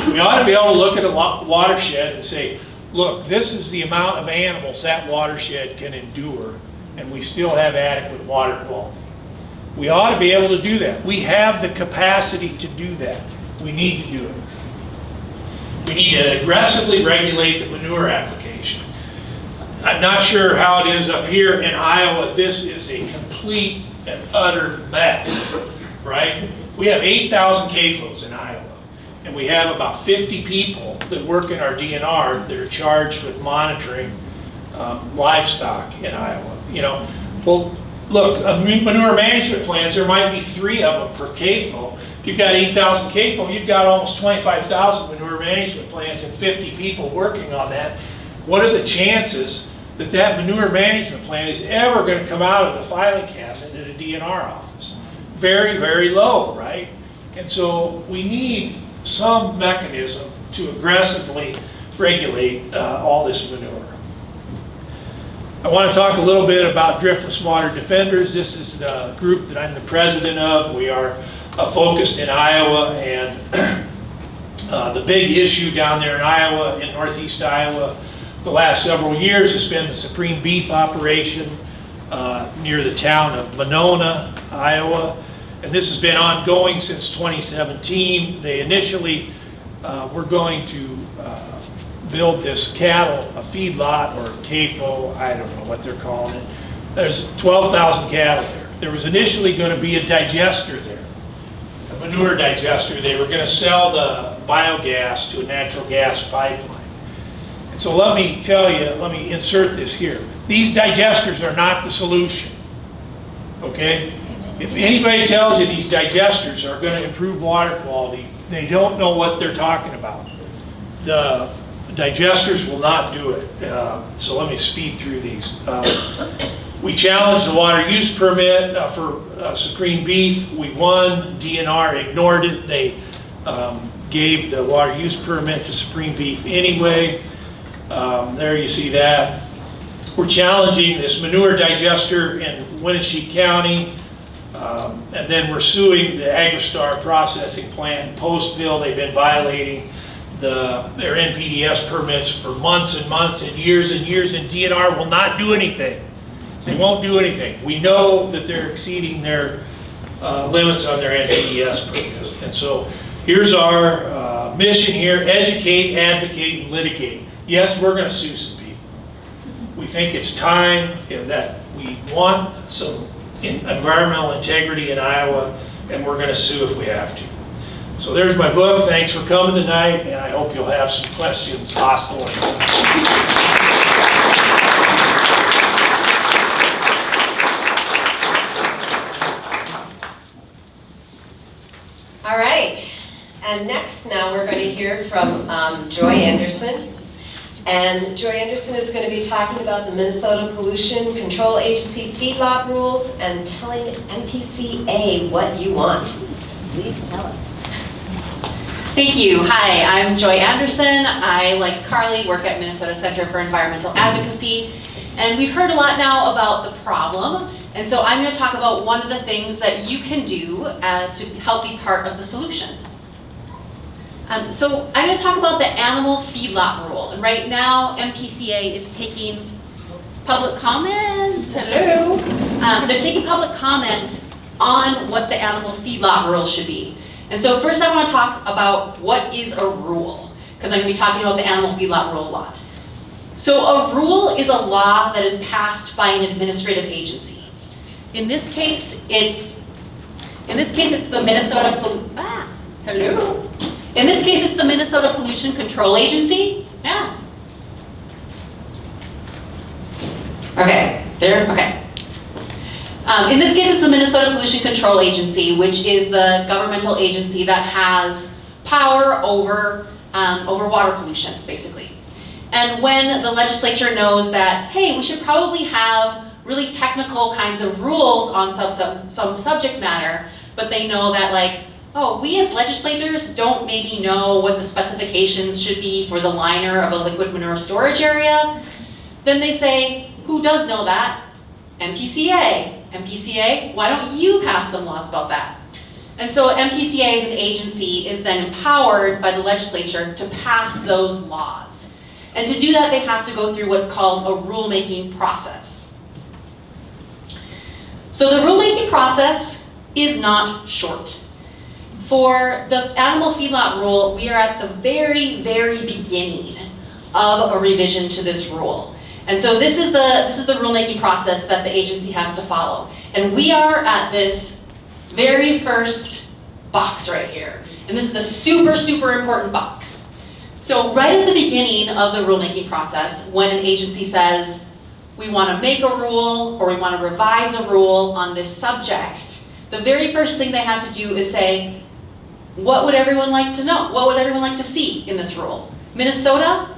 We ought to be able to look at a watershed and say, look, this is the amount of animals that watershed can endure, and we still have adequate water quality. We ought to be able to do that. We have the capacity to do that. We need to do it. We need to aggressively regulate the manure application. I'm not sure how it is up here in Iowa. This is a complete and utter mess, right? We have 8,000 CAFOs in Iowa, and we have about 50 people that work in our DNR that are charged with monitoring livestock in Iowa. Well, look, manure management plans, there might be 3 of them per CAFO. If you've got 8,000 CAFO, you've got almost 25,000 manure management plans and 50 people working on that. What are the chances that that manure management plan is ever going to come out of the filing cabinet at a DNR office? Very, very low, right? And so we need some mechanism to aggressively regulate all this manure. I want to talk a little bit about Driftless Water Defenders. This is the group that I'm the president of. We are focused in Iowa, and the big issue down there in Iowa, in northeast Iowa, the last several years has been the Supreme Beef operation near the town of Winona, Iowa. And this has been ongoing since 2017. They initially were going to build this cattle, a feedlot or CAFO, I don't know what they're calling it. There's 12,000 cattle there. There was initially going to be a digester there, a manure digester. They were going to sell the biogas to a natural gas pipeline. And so let me tell you, let me insert this here. These digesters are not the solution, okay? If anybody tells you these digesters are going to improve water quality, they don't know what they're talking about. The digesters will not do it. So let me speed through these. We challenged the water use permit for Supreme Beef. We won. DNR ignored it. They gave the water use permit to Supreme Beef anyway. There you see that. We're challenging this manure digester in Wenatchee County. And then we're suing the Agristar processing plant in Postville. They've been violating their NPDES permits for months and months and years, and DNR will not do anything. They won't do anything. We know that they're exceeding their limits on their NPDES permits. And so here's our mission here: educate, advocate, and litigate. Yes, we're going to sue some people. We think it's time that we want some environmental integrity in Iowa, and we're going to sue if we have to. So there's my book. Thanks for coming tonight, and I hope you'll have some questions, hostile or not. All right, and next now we're going to hear from Joy Anderson. And Joy Anderson is going to be talking about the Minnesota Pollution Control Agency feedlot rules and telling MPCA what you want. Please tell us. Thank you. Hi, I'm Joy Anderson. I, like Carly, work at Minnesota Center for Environmental Advocacy. And we've heard a lot now about the problem. And so I'm going to talk about one of the things that you can do to help be part of the solution. So I'm going to talk about the animal feedlot rule. And right now, MPCA is taking public comment. Hello. They're taking public comment on what the animal feedlot rule should be. And so first I want to talk about what is a rule, because I'm going to be talking about the animal feedlot rule a lot. So a rule is a law that is passed by an administrative agency. In this case, it's the Minnesota In this case, it's the Minnesota Pollution Control Agency. Yeah. Okay, there, okay. In this case, it's the Minnesota Pollution Control Agency, which is the governmental agency that has power over water pollution, basically. And when the legislature knows that, hey, we should probably have really technical kinds of rules on some subject matter, but they know that, like, oh, we as legislators don't maybe know what the specifications should be for the liner of a liquid manure storage area, then they say, who does know that? MPCA. MPCA, why don't you pass some laws about that? And so MPCA as an agency is then empowered by the legislature to pass those laws. And to do that, they have to go through what's called a rulemaking process. So the rulemaking process is not short. For the animal feedlot rule, we are at the very, very beginning of a revision to this rule. And so this is the rulemaking process that the agency has to follow. And we are at this very first box right here. And this is a super, super important box. So right at the beginning of the rulemaking process, when an agency says, we want to make a rule or we want to revise a rule on this subject, the very first thing they have to do is say, what would everyone like to know? What would everyone like to see in this rule? Minnesota,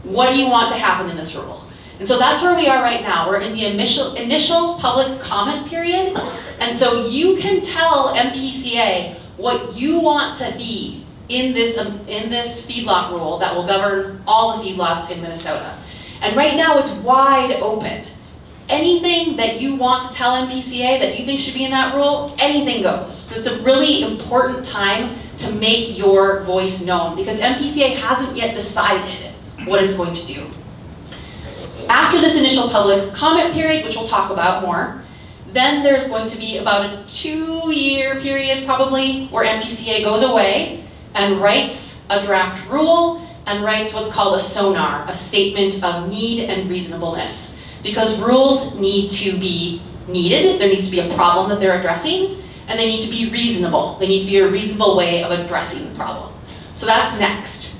what do you want to happen in this rule? And so that's where we are right now. We're in the initial public comment period. And so you can tell MPCA what you want to be in this feedlot rule that will govern all the feedlots in Minnesota. And right now it's wide open. Anything that you want to tell MPCA that you think should be in that rule, anything goes. So it's a really important time to make your voice known because MPCA hasn't yet decided what it's going to do. After this initial public comment period, which we'll talk about more, then there's going to be about a 2-year period probably where MPCA goes away and writes a draft rule and writes what's called a SONAR, a statement of need and reasonableness. Because rules need to be needed, there needs to be a problem that they're addressing, and they need to be reasonable. They need to be a reasonable way of addressing the problem. So that's next.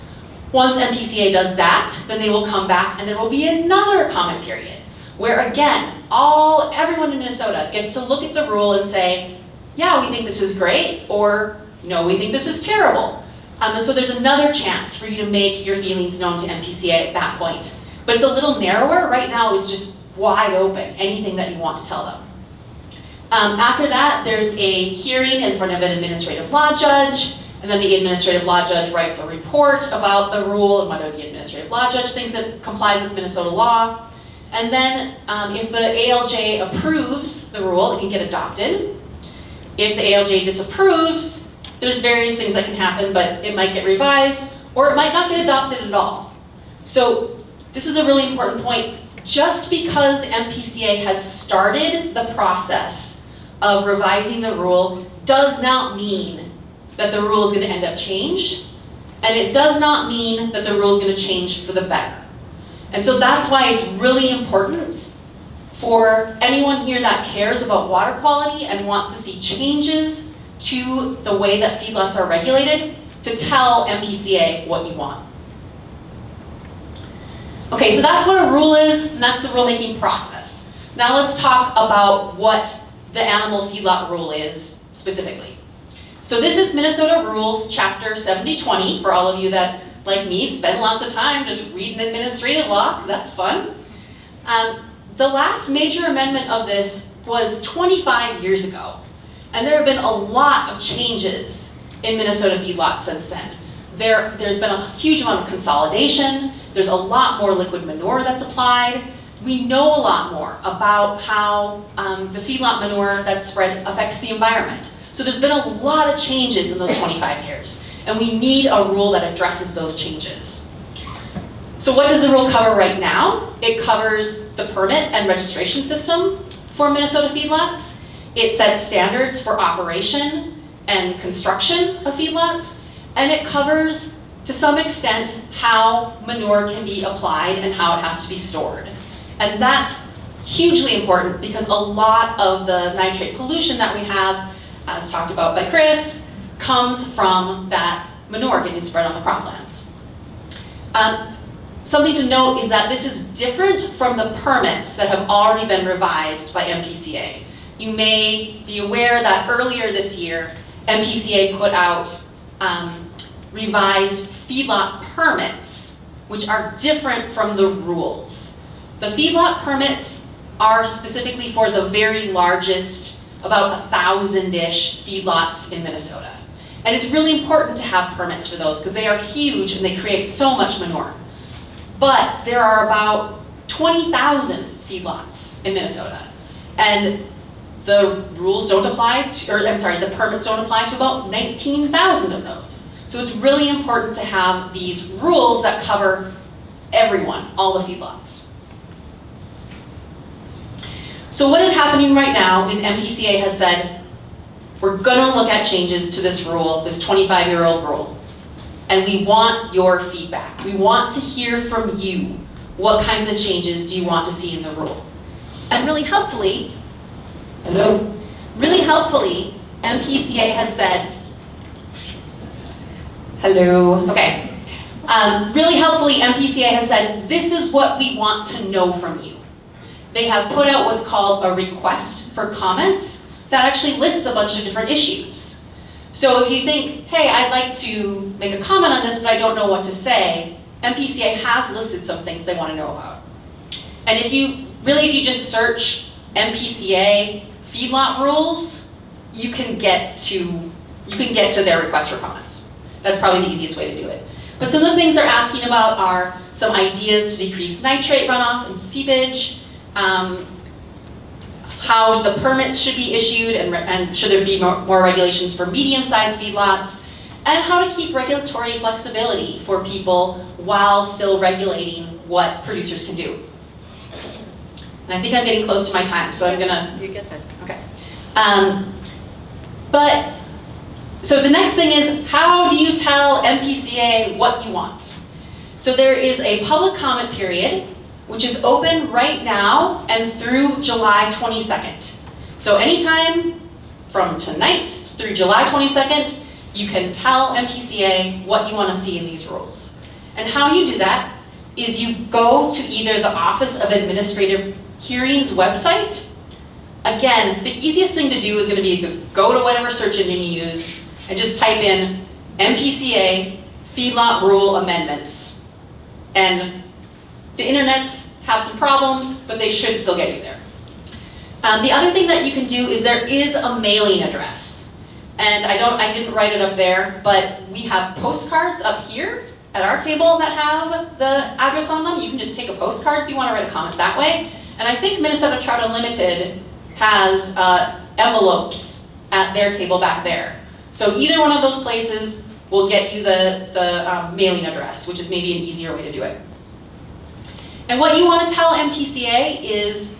Once MPCA does that, then they will come back and there will be another comment period where again, everyone in Minnesota gets to look at the rule and say, yeah, we think this is great, or no, we think this is terrible. And so there's another chance for you to make your feelings known to MPCA at that point. But it's a little narrower. Right now it's just wide open, anything that you want to tell them. After that, there's a hearing in front of an administrative law judge, and then the administrative law judge writes a report about the rule and whether the administrative law judge thinks it complies with Minnesota law. And then if the ALJ approves the rule, it can get adopted. If the ALJ disapproves, there's various things that can happen, but it might get revised, or it might not get adopted at all. So this is a really important point. Just because MPCA has started the process of revising the rule does not mean that the rule is going to end up changed, and it does not mean that the rule is going to change for the better. And so that's why it's really important for anyone here that cares about water quality and wants to see changes to the way that feedlots are regulated to tell MPCA what you want. Okay, so that's what a rule is, and that's the rulemaking process. Now let's talk about what the animal feedlot rule is specifically. So this is Minnesota Rules Chapter 7020 for all of you that, like me, spend lots of time just reading administrative law, because that's fun. The last major amendment of this was 25 years ago, and there have been a lot of changes in Minnesota feedlots since then. There's been a huge amount of consolidation. There's a lot more liquid manure that's applied. We know a lot more about how the feedlot manure that's spread affects the environment. So there's been a lot of changes in those 25 years, and we need a rule that addresses those changes. So what does the rule cover right now? It covers the permit and registration system for Minnesota feedlots. It sets standards for operation, and construction of feedlots, and it covers, to some extent, how manure can be applied and how it has to be stored. And that's hugely important because a lot of the nitrate pollution that we have, as talked about by Chris, comes from that manure getting spread on the croplands. Something to note is that this is different from the permits that have already been revised by MPCA. You may be aware that earlier this year, MPCA put out revised feedlot permits, which are different from the rules. The feedlot permits are specifically for the very largest, about 1,000-ish feedlots in Minnesota. And it's really important to have permits for those because they are huge and they create so much manure. But there are about 20,000 feedlots in Minnesota. And the rules don't apply to, or I'm sorry, the permits don't apply to about 19,000 of those. So it's really important to have these rules that cover everyone, all the feedlots. So what is happening right now is MPCA has said, we're gonna look at changes to this rule, this 25-year-old rule. And we want your feedback. We want to hear from you. What kinds of changes do you want to see in the rule? And really helpfully, MPCA has said, really helpfully, MPCA has said, this is what we want to know from you. They have put out what's called a request for comments that actually lists a bunch of different issues. So if you think, hey, I'd like to make a comment on this, but I don't know what to say, MPCA has listed some things they want to know about. And if you just search MPCA feedlot rules, you can get to their request for comments. That's probably the easiest way to do it. But some of the things they're asking about are some ideas to decrease nitrate runoff and seepage, how the permits should be issued and should there be more regulations for medium-sized feedlots, and how to keep regulatory flexibility for people while still regulating what producers can do. And I think I'm getting close to my time, so I'm gonna... You get time. Okay. So the next thing is, how do you tell MPCA what you want? So there is a public comment period, which is open right now and through July 22nd. So anytime from tonight through July 22nd, you can tell MPCA what you want to see in these rules. And how you do that is you go to either the Office of Administrative Hearings website. Again, the easiest thing to do is going to be go to whatever search engine you use and just type in MPCA feedlot rule amendments. And the internets have some problems, but they should still get you there. The other thing that you can do is there is a mailing address. And I didn't write it up there, but we have postcards up here at our table that have the address on them. You can just take a postcard if you want to write a comment that way. And I think Minnesota Trout Unlimited has envelopes at their table back there. So either one of those places will get you the mailing address, which is maybe an easier way to do it. And what you want to tell MPCA is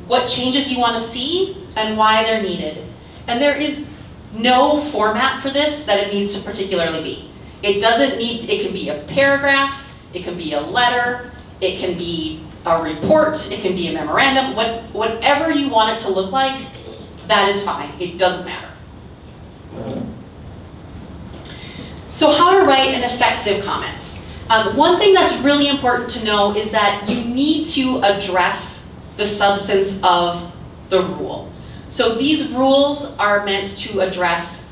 what changes you want to see and why they're needed. And there is no format for this that it needs to particularly be. It can be a paragraph, it can be a letter, it can be a report, it can be a memorandum, whatever you want it to look like, that is fine, it doesn't matter. So how to write an effective comment. One thing that's really important to know is that you need to address the substance of the rule. So these rules are meant to address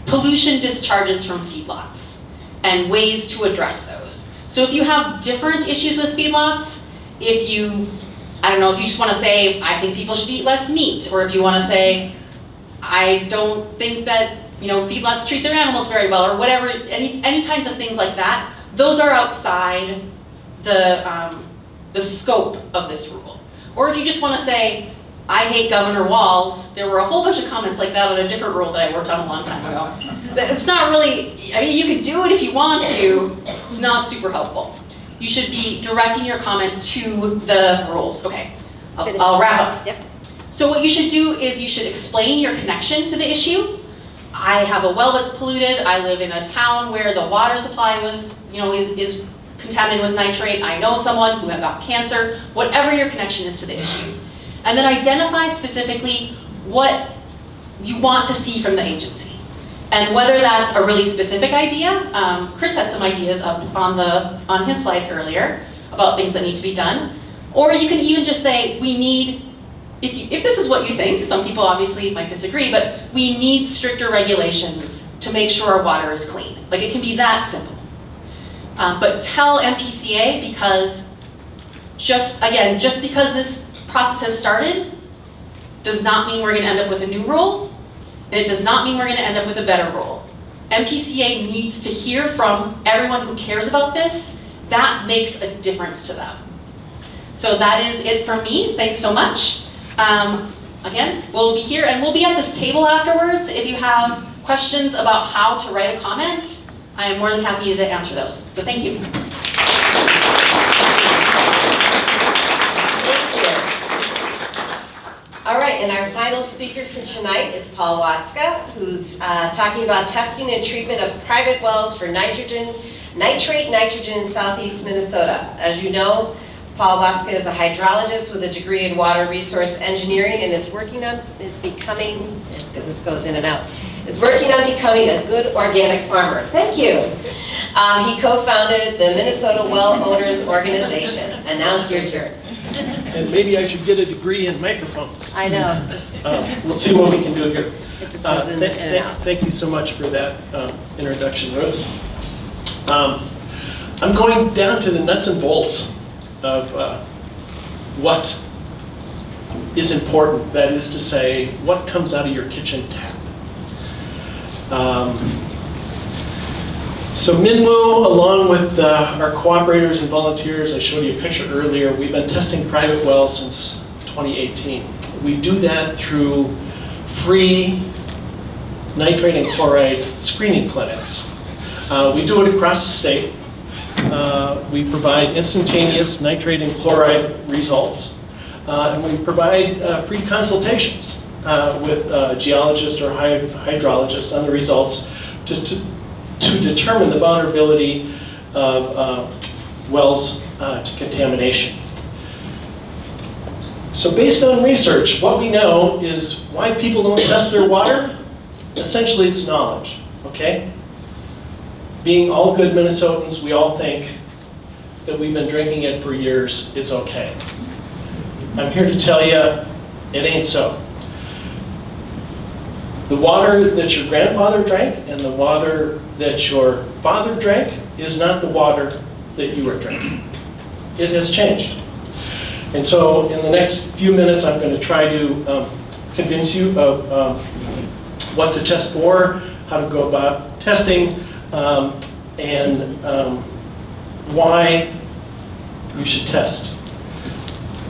pollution discharges from feedlots and ways to address those. So if you have different issues with feedlots, if you just want to say, I think people should eat less meat, or if you want to say, I don't think that feedlots treat their animals very well, or whatever, any kinds of things like that, those are outside the scope of this rule. Or if you just want to say, I hate Governor Walz, there were a whole bunch of comments like that on a different rule that I worked on a long time ago. It's not really, you can do it if you want to, it's not super helpful. You should be directing your comment to the rules. Okay, I'll wrap up. Yep. So what you should do is you should explain your connection to the issue. I have a well that's polluted. I live in a town where the water supply was, is contaminated with nitrate. I know someone who got cancer. Whatever your connection is to the issue. And then identify specifically what you want to see from the agency. And whether that's a really specific idea, Chris had some ideas up on his slides earlier about things that need to be done. Or you can even just say, we need, if this is what you think, some people obviously might disagree, but we need stricter regulations to make sure our water is clean. Like, it can be that simple. But tell MPCA, because just because this process has started does not mean we're going to end up with a new rule, and it does not mean we're going to end up with a better rule. MPCA needs to hear from everyone who cares about this. That makes a difference to them. So that is it from me. Thanks so much. Again, we'll be here, and we'll be at this table afterwards. If you have questions about how to write a comment, I am more than happy to answer those. So thank you. All right, and our final speaker for tonight is Paul Wotzka, who's talking about testing and treatment of private wells for nitrate nitrogen in southeast Minnesota. As you know, Paul Wotzka is a hydrologist with a degree in water resource engineering and is working on becoming, this goes in and out, is working on becoming a good organic farmer. Thank you. He co-founded the Minnesota Well Owners Organization. And now it's your turn. And maybe I should get a degree in microphones. I know. We'll see what we can do here. It just goes in and out. Thank you so much for that introduction, Ruth. I'm going down to the nuts and bolts of what is important. That is to say, what comes out of your kitchen tap. So MNWU, along with our cooperators and volunteers, I showed you a picture earlier, we've been testing private wells since 2018. We do that through free nitrate and chloride screening clinics. We do it across the state. We provide instantaneous nitrate and chloride results. And we provide free consultations with a geologist or hydrologist on the results to determine the vulnerability of wells to contamination. So based on research, what we know is why people don't test their water. Essentially, it's knowledge, okay? Being all good Minnesotans, we all think that we've been drinking it for years, it's okay. I'm here to tell you, it ain't so. The water that your grandfather drank and the water that your father drank is not the water that you are drinking. It has changed. And so in the next few minutes, I'm going to try to convince you of what to test for, how to go about testing, and why you should test.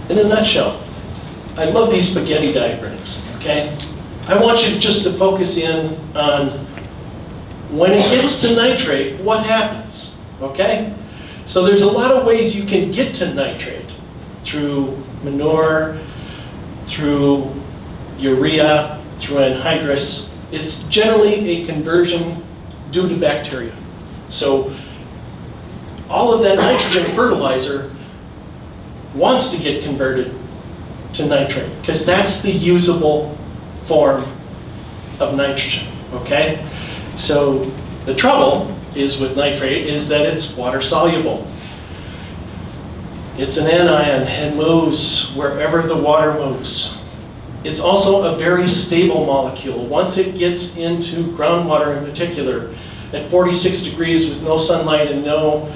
In a nutshell, I love these spaghetti diagrams, okay? I want you just to focus in on when it gets to nitrate, what happens, okay? So there's a lot of ways you can get to nitrate, through manure, through urea, through anhydrous. It's generally a conversion due to bacteria. So all of that nitrogen fertilizer wants to get converted to nitrate, because that's the usable form of nitrogen, okay? So the trouble is with nitrate is that it's water soluble. It's an anion and moves wherever the water moves. It's also a very stable molecule. Once it gets into groundwater in particular, at 46 degrees with no sunlight and no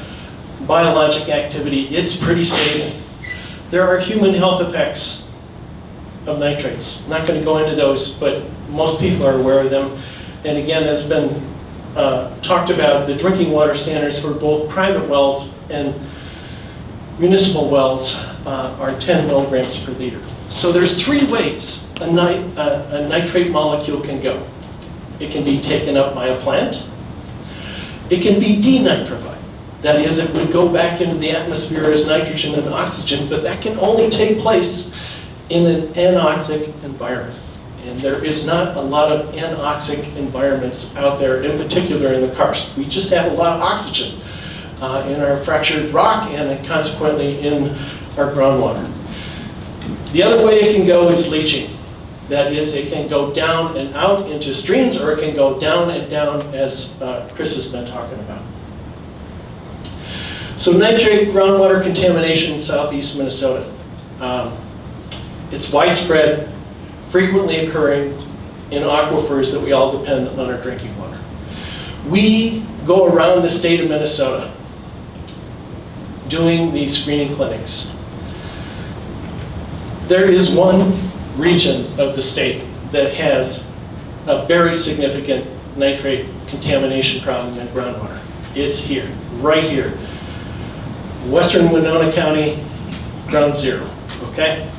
biologic activity, it's pretty stable. There are human health effects of nitrates. I'm not going to go into those, but most people are aware of them. And again, has been talked about, the drinking water standards for both private wells and municipal wells are 10 milligrams per liter. So there's three ways a nitrate molecule can go. It can be taken up by a plant. It can be denitrified. That is, it would go back into the atmosphere as nitrogen and oxygen, but that can only take place in an anoxic environment. And there is not a lot of anoxic environments out there, in particular in the karst. We just have a lot of oxygen in our fractured rock and consequently in our groundwater. The other way it can go is leaching. That is, it can go down and out into streams, or it can go down and down, as Chris has been talking about. So nitrate groundwater contamination in southeast Minnesota. It's widespread, frequently occurring in aquifers that we all depend on our drinking water. We go around the state of Minnesota doing these screening clinics. There is one region of the state that has a very significant nitrate contamination problem in groundwater. It's here, right here. Western Winona County, ground zero, okay?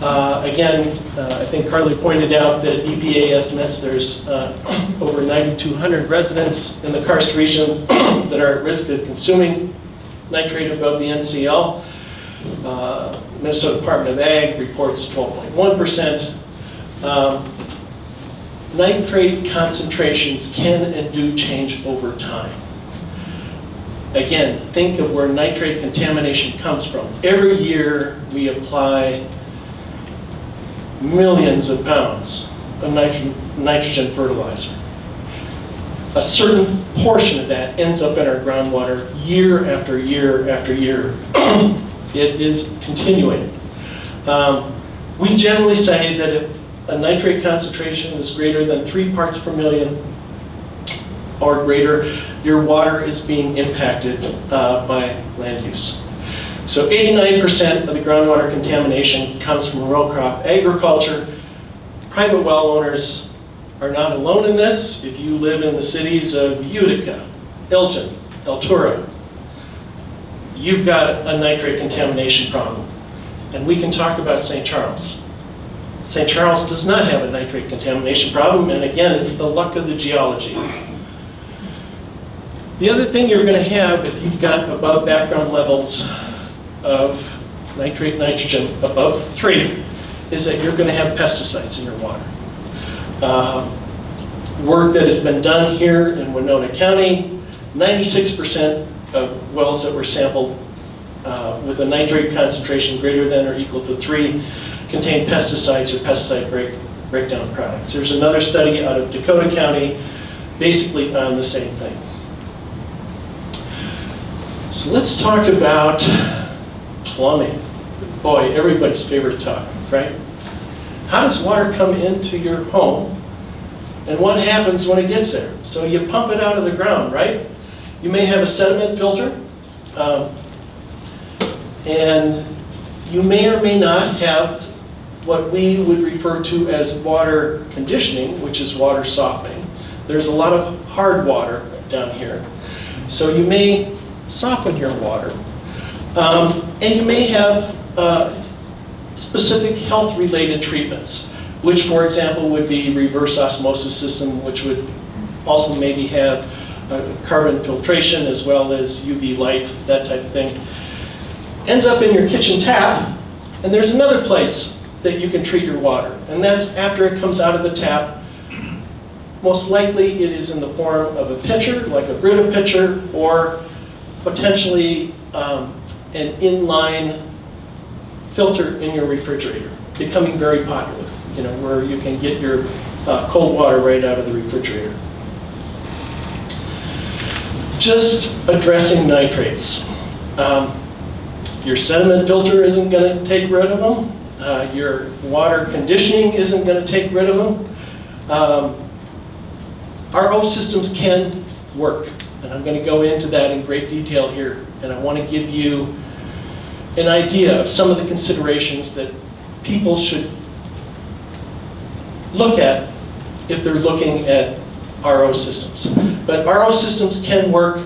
Again, I think Carly pointed out that EPA estimates there's over 9,200 residents in the karst region that are at risk of consuming nitrate above the NCL. Minnesota Department of Ag reports 12.1%. Nitrate concentrations can and do change over time. Again, think of where nitrate contamination comes from. Every year we apply millions of pounds of nitrogen fertilizer. A certain portion of that ends up in our groundwater year after year after year. It is continuing. We generally say that if a nitrate concentration is greater than 3 parts per million or greater, your water is being impacted by land use. So 89% of the groundwater contamination comes from row crop agriculture. Private well owners are not alone in this. If you live in the cities of Utica, Elgin, Altura, you've got a nitrate contamination problem. And we can talk about St. Charles. St. Charles does not have a nitrate contamination problem, and again, it's the luck of the geology. The other thing you're going to have if you've got above background levels of nitrate nitrogen above 3 is that you're going to have pesticides in your water. Work that has been done here in Winona County, 96% of wells that were sampled with a nitrate concentration greater than or equal to 3 contain pesticides or pesticide breakdown products. There's another study out of Dakota County, basically found the same thing. So let's talk about plumbing. Boy, everybody's favorite topic, right? How does water come into your home, and what happens when it gets there? So you pump it out of the ground, right? You may have a sediment filter, and you may or may not have what we would refer to as water conditioning, which is water softening. There's a lot of hard water down here. So you may soften your water. And you may have specific health-related treatments, which, for example, would be reverse osmosis system, which would also maybe have carbon filtration as well as UV light, that type of thing. Ends up in your kitchen tap, and there's another place that you can treat your water, and that's after it comes out of the tap. Most likely it is in the form of a pitcher, like a Brita pitcher, or potentially an inline filter in your refrigerator, becoming very popular, you know, where you can get your cold water right out of the refrigerator. Just addressing nitrates. Your sediment filter isn't going to take rid of them. Your water conditioning isn't going to take rid of them. RO systems can work, and I'm going to go into that in great detail here, and I want to give you an idea of some of the considerations that people should look at if they're looking at RO systems. But RO systems can work.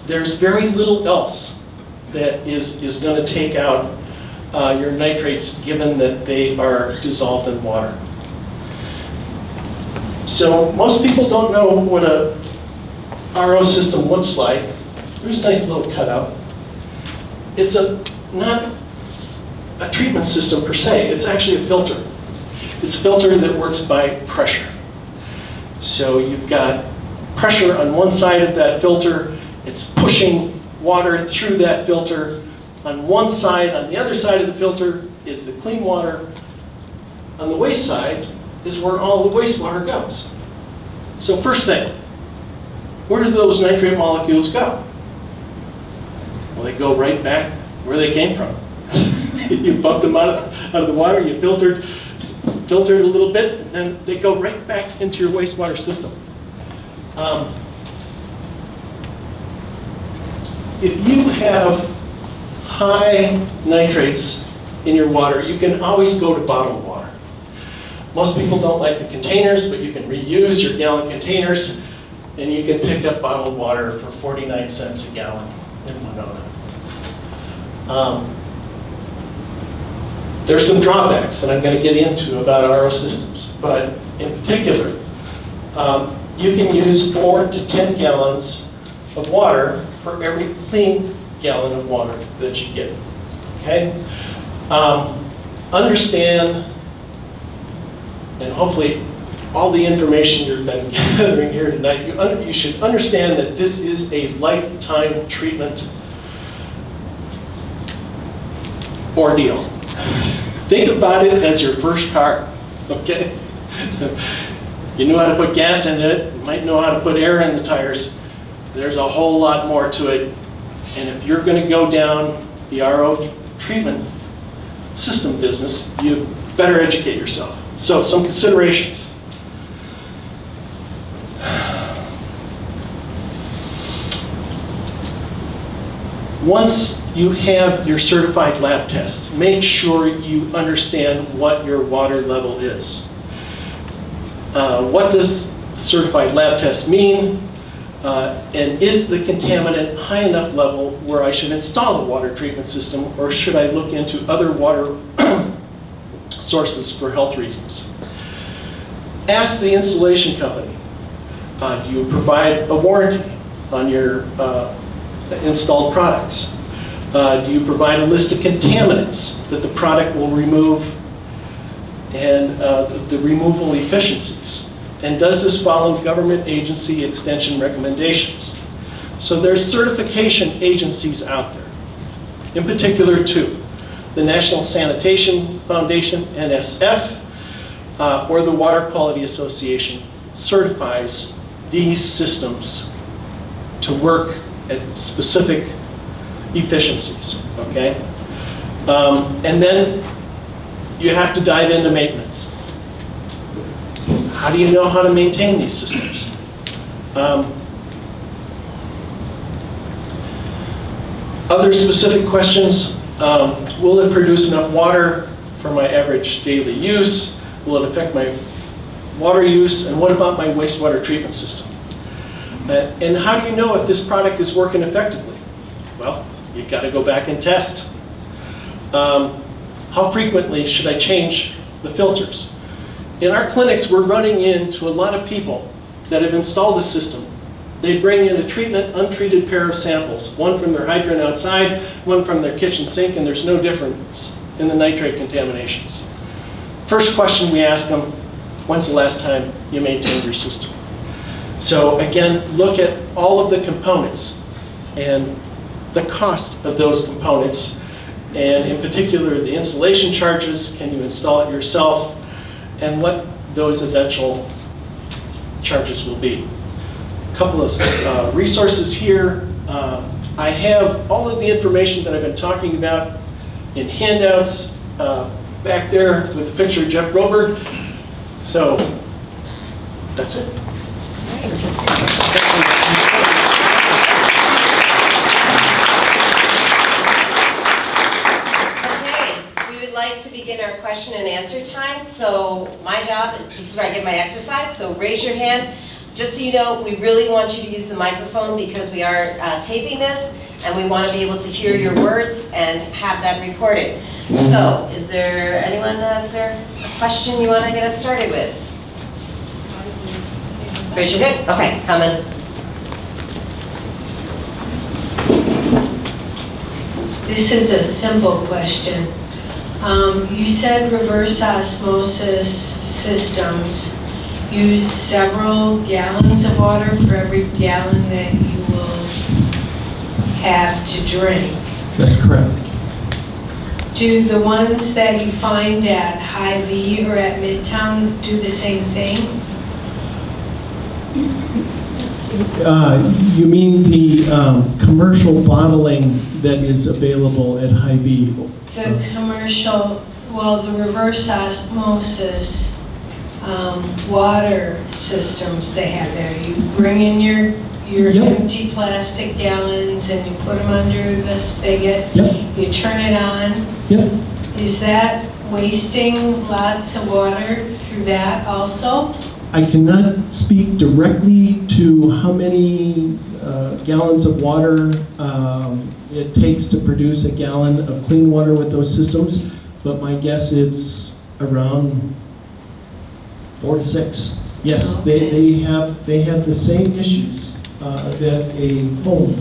There's very little else that is going to take out your nitrates, given that they are dissolved in water. So most people don't know what a RO system looks like. There's a nice little cutout. It's not a treatment system per se. It's actually a filter. It's a filter that works by pressure. So you've got pressure on one side of that filter. It's pushing water through that filter. On one side, on the other side of the filter is the clean water. On the waste side is where all the wastewater goes. So first thing, where do those nitrate molecules go? Well, they go right back where they came from. You bumped them out of the water, you filtered a little bit, and then they go right back into your wastewater system. If you have high nitrates in your water, you can always go to bottled water. Most people don't like the containers, but you can reuse your gallon containers, and you can pick up bottled water for 49 cents a gallon in Winona. There's some drawbacks that I'm going to get into about RO systems, but in particular, you can use 4 to 10 gallons of water for every clean gallon of water that you get, okay? Understand, and hopefully all the information you've been gathering here tonight, you should understand that this is a lifetime treatment ordeal. Think about it as your first car, okay? You know how to put gas in it, you might know how to put air in the tires. There's a whole lot more to it. And if you're going to go down the RO treatment system business, you better educate yourself. So some considerations. Once you have your certified lab test, make sure you understand what your water level is. What does the certified lab test mean? And is the contaminant high enough level where I should install a water treatment system, or should I look into other water sources for health reasons? Ask the installation company, do you provide a warranty on your installed products? Do you provide a list of contaminants that the product will remove and the removal efficiencies? And does this follow government agency extension recommendations? So there's certification agencies out there, in particular two, the National Sanitation Foundation, NSF, or the Water Quality Association certifies these systems to work at specific efficiencies, okay? And then you have to dive into maintenance. How do you know how to maintain these systems? Other specific questions, will it produce enough water for my average daily use? Will it affect my water use? And what about my wastewater treatment system? And how do you know if this product is working effectively? Well, you got to go back and test. How frequently should I change the filters? In our clinics, we're running into a lot of people that have installed the system. They bring in a treatment, untreated pair of samples, one from their hydrant outside, one from their kitchen sink, and there's no difference in the nitrate contaminations. First question we ask them, when's the last time you maintained your system? So again, look at all of the components and the cost of those components, and in particular the installation charges, can you install it yourself, and what those eventual charges will be. A couple of resources here. I have all of the information that I've been talking about in handouts back there with a picture of Jeff Broberg. So that's it. Like to begin our question and answer time. So my job, this is where I get my exercise, so raise your hand. Just so you know, we really want you to use the microphone because we are taping this and we want to be able to hear your words and have that recorded. So is there anyone, is there a question you want to get us started with? Raise your hand. Okay, coming. This is a simple question. You said reverse osmosis systems use several gallons of water for every gallon that you will have to drink. That's correct. Do the ones that you find at Hy-Vee or at Midtown do the same thing? You mean the commercial bottling that is available at Hy-Vee? The commercial, well, the reverse osmosis water systems they have there. You bring in your Yep. empty plastic gallons and you put them under the spigot. Yep. You turn it on. Yep. Is that wasting lots of water through that also? I cannot speak directly to how many gallons of water it takes to produce a gallon of clean water with those systems, but my guess it's around 4 to 6. Yes, they have the same issues that a home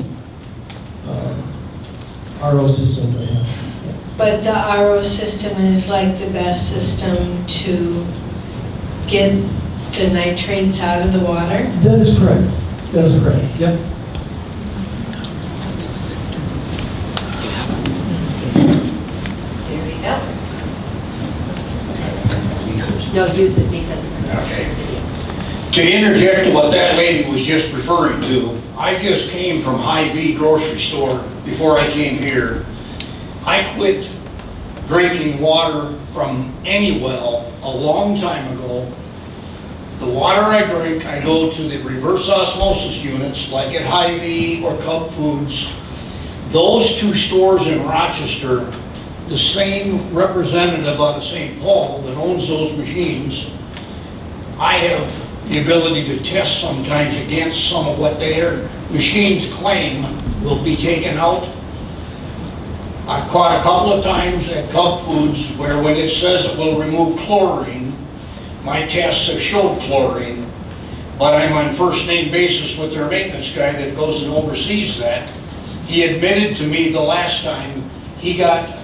RO system would have. But the RO system is like the best system to get the nitrates out of the water? That is correct. That is correct. Yep. There we go. No, use it because. Okay. To interject to what that lady was just referring to, I just came from Hy-Vee grocery store before I came here. I quit drinking water from any well a long time ago. The water I drink, I go to the reverse osmosis units like at Hy-Vee or Cub Foods. Those two stores in Rochester, the same representative out of St. Paul that owns those machines, I have the ability to test sometimes against some of what their machines claim will be taken out. I've caught a couple of times at Cub Foods where when it says it will remove chlorine, my tests have showed chlorine, but I'm on first name basis with their maintenance guy that goes and oversees that. He admitted to me the last time he got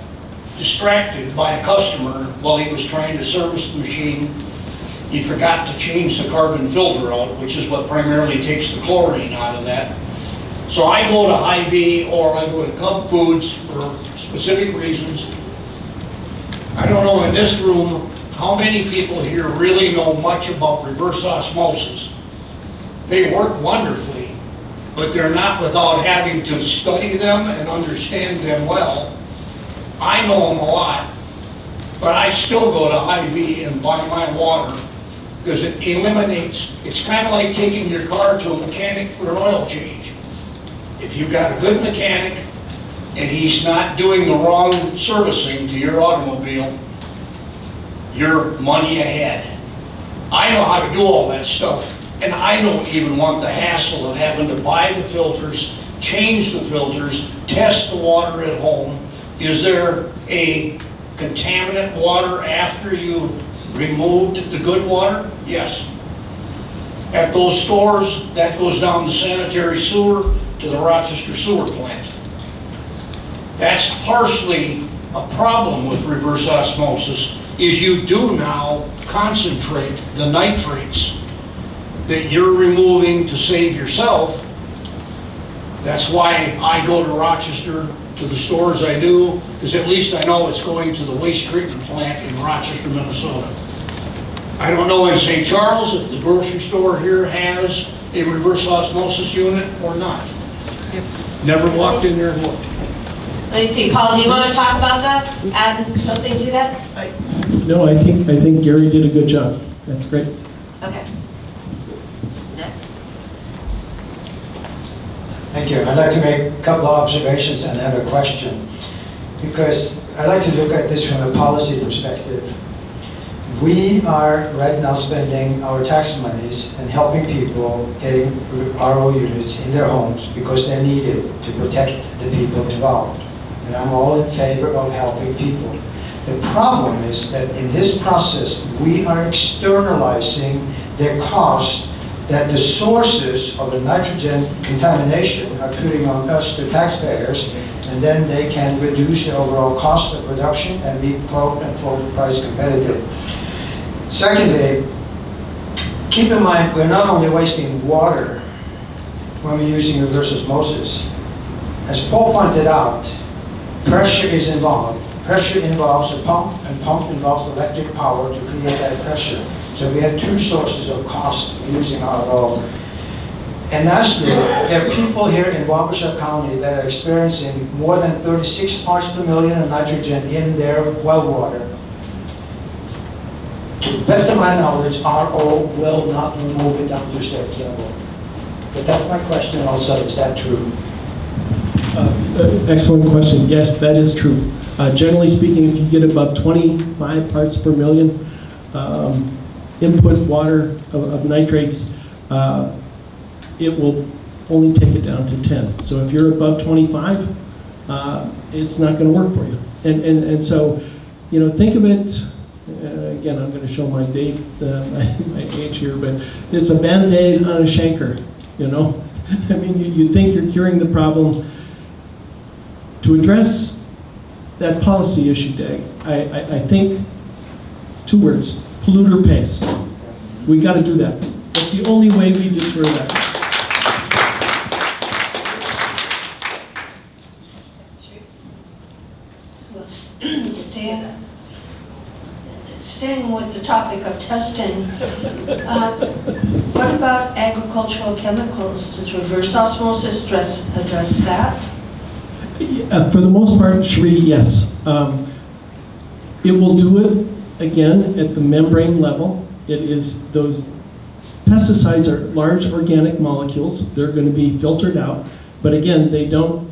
distracted by a customer while he was trying to service the machine. He forgot to change the carbon filter out, which is what primarily takes the chlorine out of that. So I go to Hy-Vee or I go to Cub Foods for specific reasons. I don't know in this room how many people here really know much about reverse osmosis. They work wonderfully, but they're not without having to study them and understand them well. I know them a lot, but I still go to Hy-Vee and buy my water because it eliminates, it's kind of like taking your car to a mechanic for an oil change. If you've got a good mechanic and he's not doing the wrong servicing to your automobile, you're money ahead. I know how to do all that stuff, and I don't even want the hassle of having to buy the filters, change the filters, test the water at home. Is there a contaminant water after you removed the good water? Yes. At those stores, that goes down the sanitary sewer to the Rochester sewer plant. That's partially a problem with reverse osmosis, is you do now concentrate the nitrates that you're removing to save yourself. That's why I go to Rochester, to the stores I do, because at least I know it's going to the waste treatment plant in Rochester, Minnesota. I don't know in St. Charles if the grocery store here has a reverse osmosis unit or not. Never walked in there and looked. Let me see, Paul, do you want to talk about that? Add something to that? No, I think Gary did a good job. That's great. Okay. Next. Thank you. I'd like to make a couple of observations and have a question, because I like to look at this from a policy perspective. We are right now spending our tax monies and helping people getting RO units in their homes because they're needed to protect the people involved. And I'm all in favor of helping people. The problem is that in this process, we are externalizing the cost that the sources of the nitrogen contamination are putting on us, the taxpayers, and and then they can reduce the overall cost of production and be quote unquote price competitive. Secondly, keep in mind we're not only wasting water when we're using reverse osmosis. As Paul pointed out, pressure is involved. Pressure involves a pump, and pump involves electric power to create that pressure. So we have two sources of cost using RO. And lastly, there are people here in Waukesha County that are experiencing more than 36 parts per million of nitrogen in their well water. To the best of my knowledge, RO will not remove it down to a safe level. But that's my question also, is that true? Excellent question. Yes, that is true. Generally speaking, if you get above 25 parts per million input water of nitrates, it will only take it down to 10. So if you're above 25, it's not going to work for you. And so, you know, think of it, again, I'm going to show my date, my age here, but it's a Band-Aid on a shanker, you know? I mean, you think you're curing the problem. To address that policy issue, Dag, I think 2 words, polluter pays. We got to do that. That's the only way we deter that. Staying with the topic of testing, what about agricultural chemicals? Does reverse osmosis address that? For the most part, Cherie, yes. It will do it, again, at the membrane level. It is those pesticides are large organic molecules. They're going to be filtered out. But again, they don't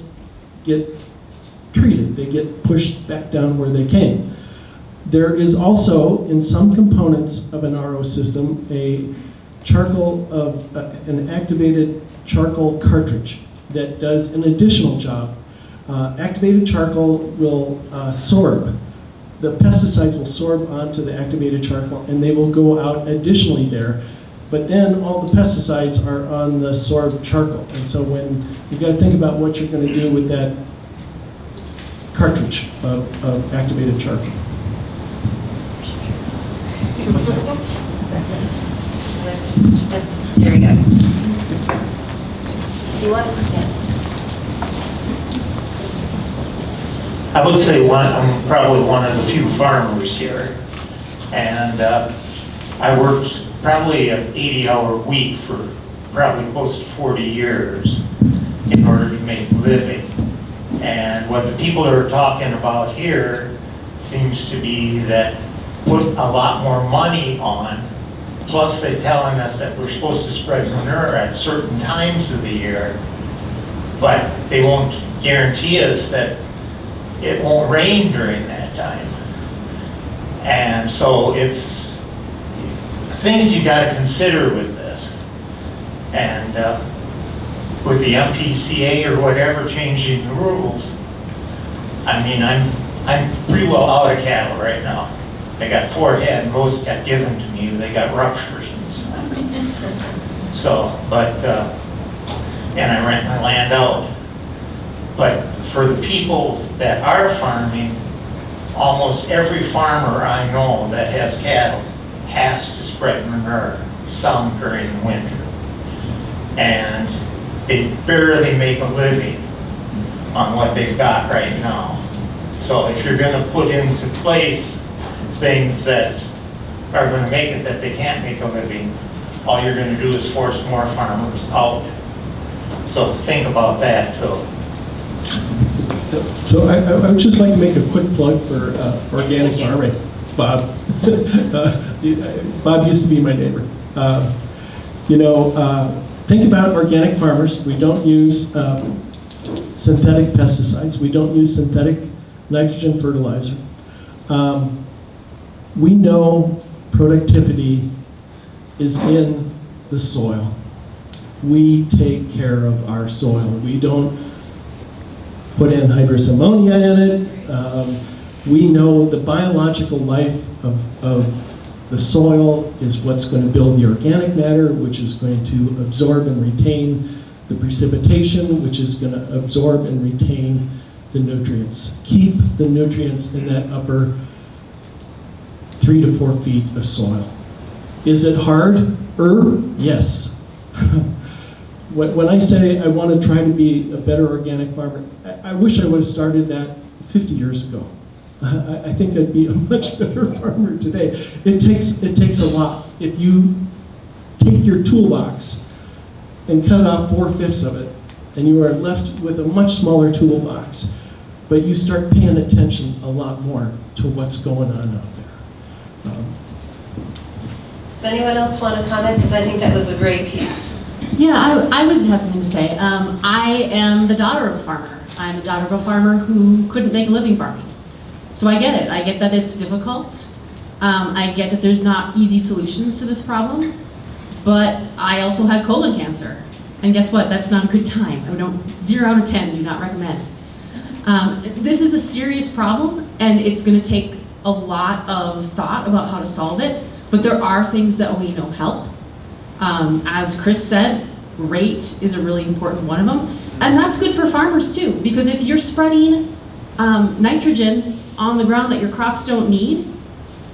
get treated. They get pushed back down where they came. There is also, in some components of an RO system, a charcoal an activated charcoal cartridge that does an additional job. Activated charcoal will sorb. The pesticides will sorb onto the activated charcoal, and they will go out additionally there. But then all the pesticides are on the sorbed charcoal. And so when you've got to think about what you're going to do with that cartridge of activated charcoal. Here we go. If you want to stand. I would say I'm probably one of the few farmers here, and I worked probably an 80-hour week for probably close to 40 years in order to make a living. And what the people are talking about here seems to be that put a lot more money on, plus they're telling us that we're supposed to spread manure at certain times of the year, but they won't guarantee us that it won't rain during that time. And so it's things you got to consider with this. And with the MPCA or whatever changing the rules, I mean, I'm pretty well out of cattle right now. I got 4 head, most got given to me, they got ruptures and stuff. So, but, and I rent my land out. But for the people that are farming, almost every farmer I know that has cattle has to spread manure some during the winter. And they barely make a living on what they've got right now. So if you're going to put into place things that are going to make it that they can't make a living, all you're going to do is force more farmers out. So think about that too. So I would just like to make a quick plug for organic farming. Bob. Bob used to be my neighbor. Think about organic farmers. We don't use synthetic pesticides. We don't use synthetic nitrogen fertilizer. We know productivity is in the soil. We take care of our soil. We don't put anhydrous ammonia in it. We know the biological life of the soil is what's going to build the organic matter, which is going to absorb and retain the precipitation, which is going to absorb and retain the nutrients. Keep the nutrients in that upper 3 to 4 feet of soil. Is it hard? Yes. When I say I want to try to be a better organic farmer, I wish I would have started that 50 years ago. I think I'd be a much better farmer today. It takes a lot. If you take your toolbox and cut off 4/5 of it, and you are left with a much smaller toolbox, but you start paying attention a lot more to what's going on out there. Does anyone else want to comment? Because I think that was a great piece. Yeah, I would have something to say. I am the daughter of a farmer. I'm the daughter of a farmer who couldn't make a living farming. So I get it. I get that it's difficult. I get that there's not easy solutions to this problem. But I also had colon cancer. And guess what? That's not a good time. 0 out of 10, do not recommend. This is a serious problem, and it's going to take a lot of thought about how to solve it. But there are things that we know help. As Chris said, rate is a really important one of them. And that's good for farmers too, because if you're spreading nitrogen on the ground that your crops don't need,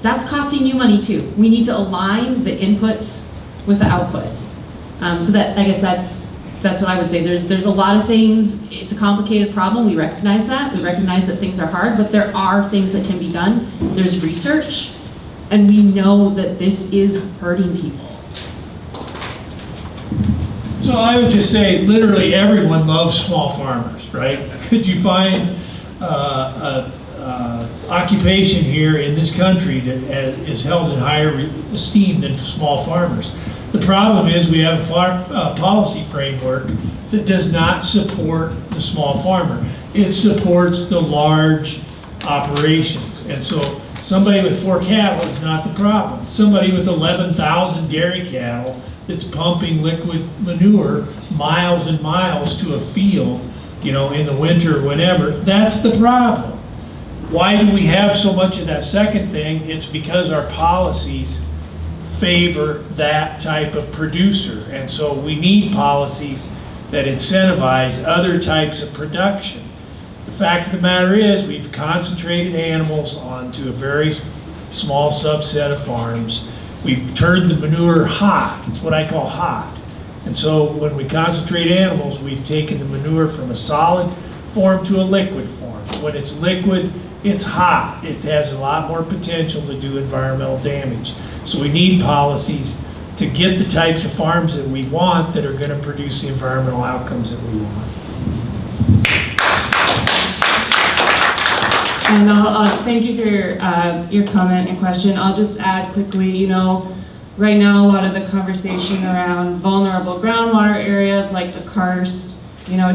that's costing you money too. We need to align the inputs with the outputs. So that, I guess that's what I would say. There's a lot of things. It's a complicated problem. We recognize that. We recognize that things are hard, but there are things that can be done. There's research, and we know that this is hurting people. So I would just say, literally everyone loves small farmers, right? Could you find occupation here in this country that is held in higher esteem than small farmers? The problem is we have a policy framework that does not support the small farmer. It supports the large operations. And so somebody with 4 cattle is not the problem. Somebody with 11,000 dairy cattle that's pumping liquid manure miles and miles to a field, in the winter or whenever, that's the problem. Why do we have so much of that second thing? It's because our policies favor that type of producer. And so we need policies that incentivize other types of production. The fact of the matter is we've concentrated animals onto a very small subset of farms. We've turned the manure hot. It's what I call hot. And so when we concentrate animals, we've taken the manure from a solid form to a liquid form. When it's liquid, it's hot. It has a lot more potential to do environmental damage. So we need policies to get the types of farms that we want that are going to produce the environmental outcomes that we want. And I'll thank you for your comment and question. I'll just add quickly, right now a lot of the conversation around vulnerable groundwater areas like the karst,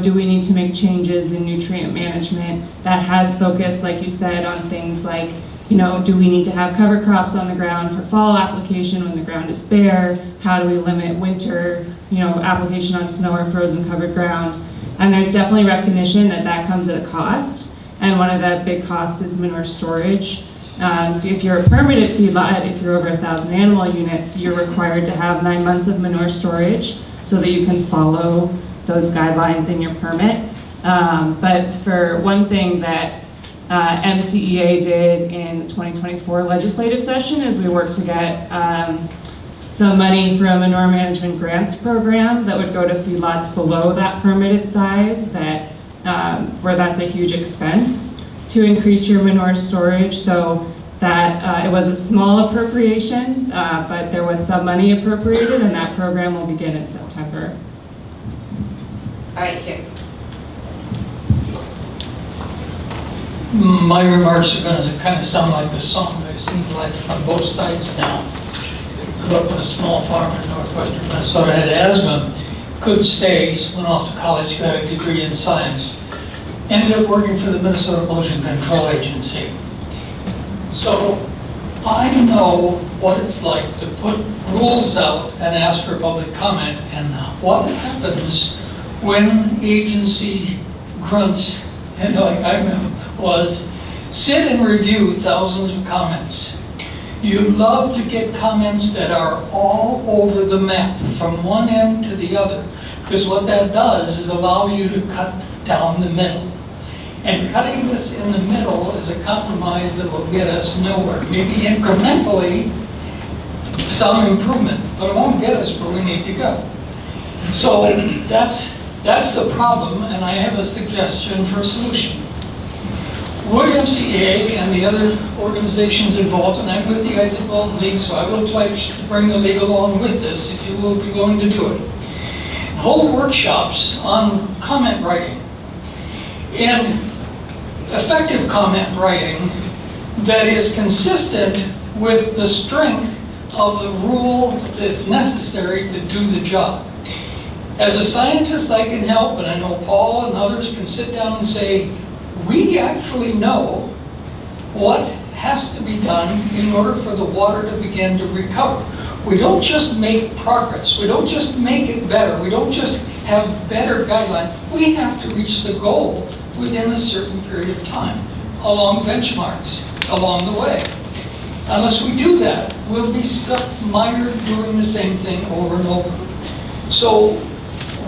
do we need to make changes in nutrient management? That has focused, like you said, on things like, do we need to have cover crops on the ground for fall application when the ground is bare? How do we limit winter, application on snow or frozen covered ground? And there's definitely recognition that that comes at a cost. And one of the big costs is manure storage. So if you're a permitted feedlot, if you're over 1,000 animal units, you're required to have 9 months of manure storage so that you can follow those guidelines in your permit. But for one thing that MPCA did in the 2024 legislative session is we worked to get some money from a manure management grants program that would go to feedlots below that permitted size where that's a huge expense to increase your manure storage. So that it was a small appropriation, but there was some money appropriated, and that program will begin in September. All right, here. My remarks are going to kind of sound like the song that it seems like from both sides now. Grew up on a small farm in northwestern Minnesota, had asthma, couldn't stay, went off to college, got a degree in science. Ended up working for the Minnesota Pollution Control Agency. So I know what it's like to put rules out and ask for public comment, and what happens when agency grunts, and like I remember, was sit and review thousands of comments. You love to get comments that are all over the map, from one end to the other, because what that does is allow you to cut down the middle. And cutting this in the middle is a compromise that will get us nowhere. Maybe incrementally, some improvement, but it won't get us where we need to go. So that's the problem, and I have a suggestion for a solution. Would MCA and the other organizations involved, and I'm with the guys at Bolton League, so I will pledge to bring the league along with this if you will be willing to do it, hold workshops on comment writing and effective comment writing that is consistent with the strength of the rule that's necessary to do the job. As a scientist, I can help, and I know Paul and others can sit down and say, we actually know what has to be done in order for the water to begin to recover. We don't just make progress. We don't just make it better. We don't just have better guidelines. We have to reach the goal within a certain period of time, along benchmarks, along the way. Unless we do that, we'll be stuck mired doing the same thing over and over. So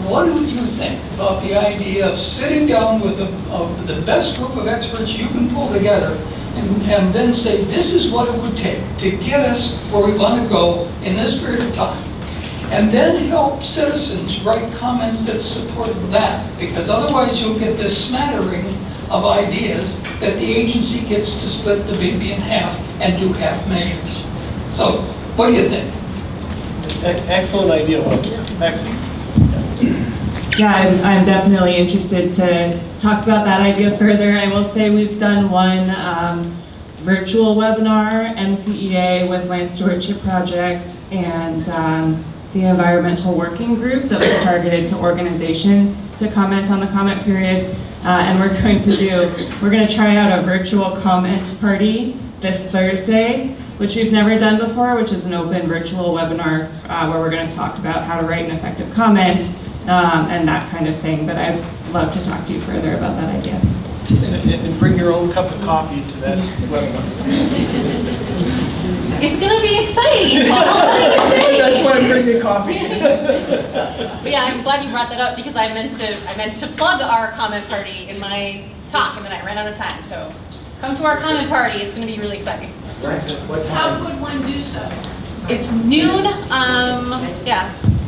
what do you think about the idea of sitting down with the best group of experts you can pull together and then say, this is what it would take to get us where we want to go in this period of time? And then help citizens write comments that support that, because otherwise you'll get this smattering of ideas that the agency gets to split the baby in half and do half measures. So, what do you think? Excellent idea, Wes. Excellent. Yeah, I'm definitely interested to talk about that idea further. I will say we've done one virtual webinar, MCEA with Land Stewardship Project, and the Environmental Working Group that was targeted to organizations to comment on the comment period. And we're going to try out a virtual comment party this Thursday, which we've never done before, which is an open virtual webinar where we're going to talk about how to write an effective comment and that kind of thing. But I'd love to talk to you further about that idea. And bring your own cup of coffee to that webinar. It's gonna be exciting, Paul. That's why I'm bringing coffee. But yeah, I'm glad you brought that up because I meant to plug our comment party in my talk, and then I ran out of time. So come to our comment party. It's gonna be really exciting. How could one do so? It's noon.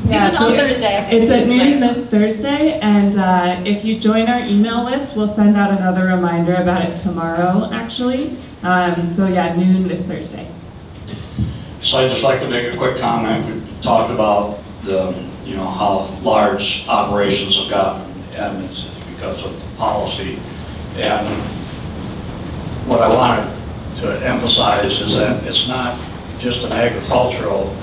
Noon so on Thursday. It's at noon this Thursday, and if you join our email list, we'll send out another reminder about it tomorrow, actually. So yeah, noon this Thursday. So I'd just like to make a quick comment. We talked about how large operations have gotten, and it's because of policy. And what I wanted to emphasize is that it's not just an agricultural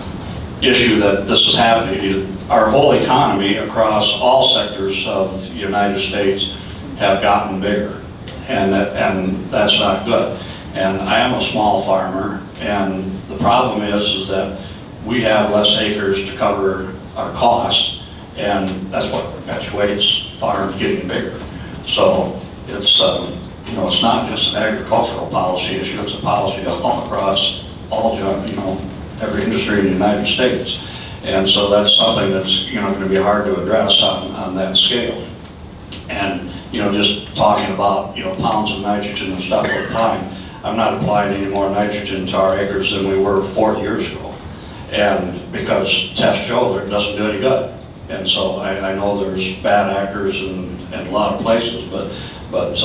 issue that this is happening. Our whole economy across all sectors of the United States have gotten bigger, and that's not good. And I am a small farmer, and the problem is that we have less acres to cover our costs, and that's what perpetuates farms getting bigger. So it's it's not just an agricultural policy issue; it's a policy all across every industry in the United States. And so that's something that's going to be hard to address on that scale. And just talking about pounds of nitrogen and stuff all the time. I'm not applying any more nitrogen to our acres than we were 40 years ago. And because tests show that it doesn't do any good. And so I know there's bad actors in a lot of places, but it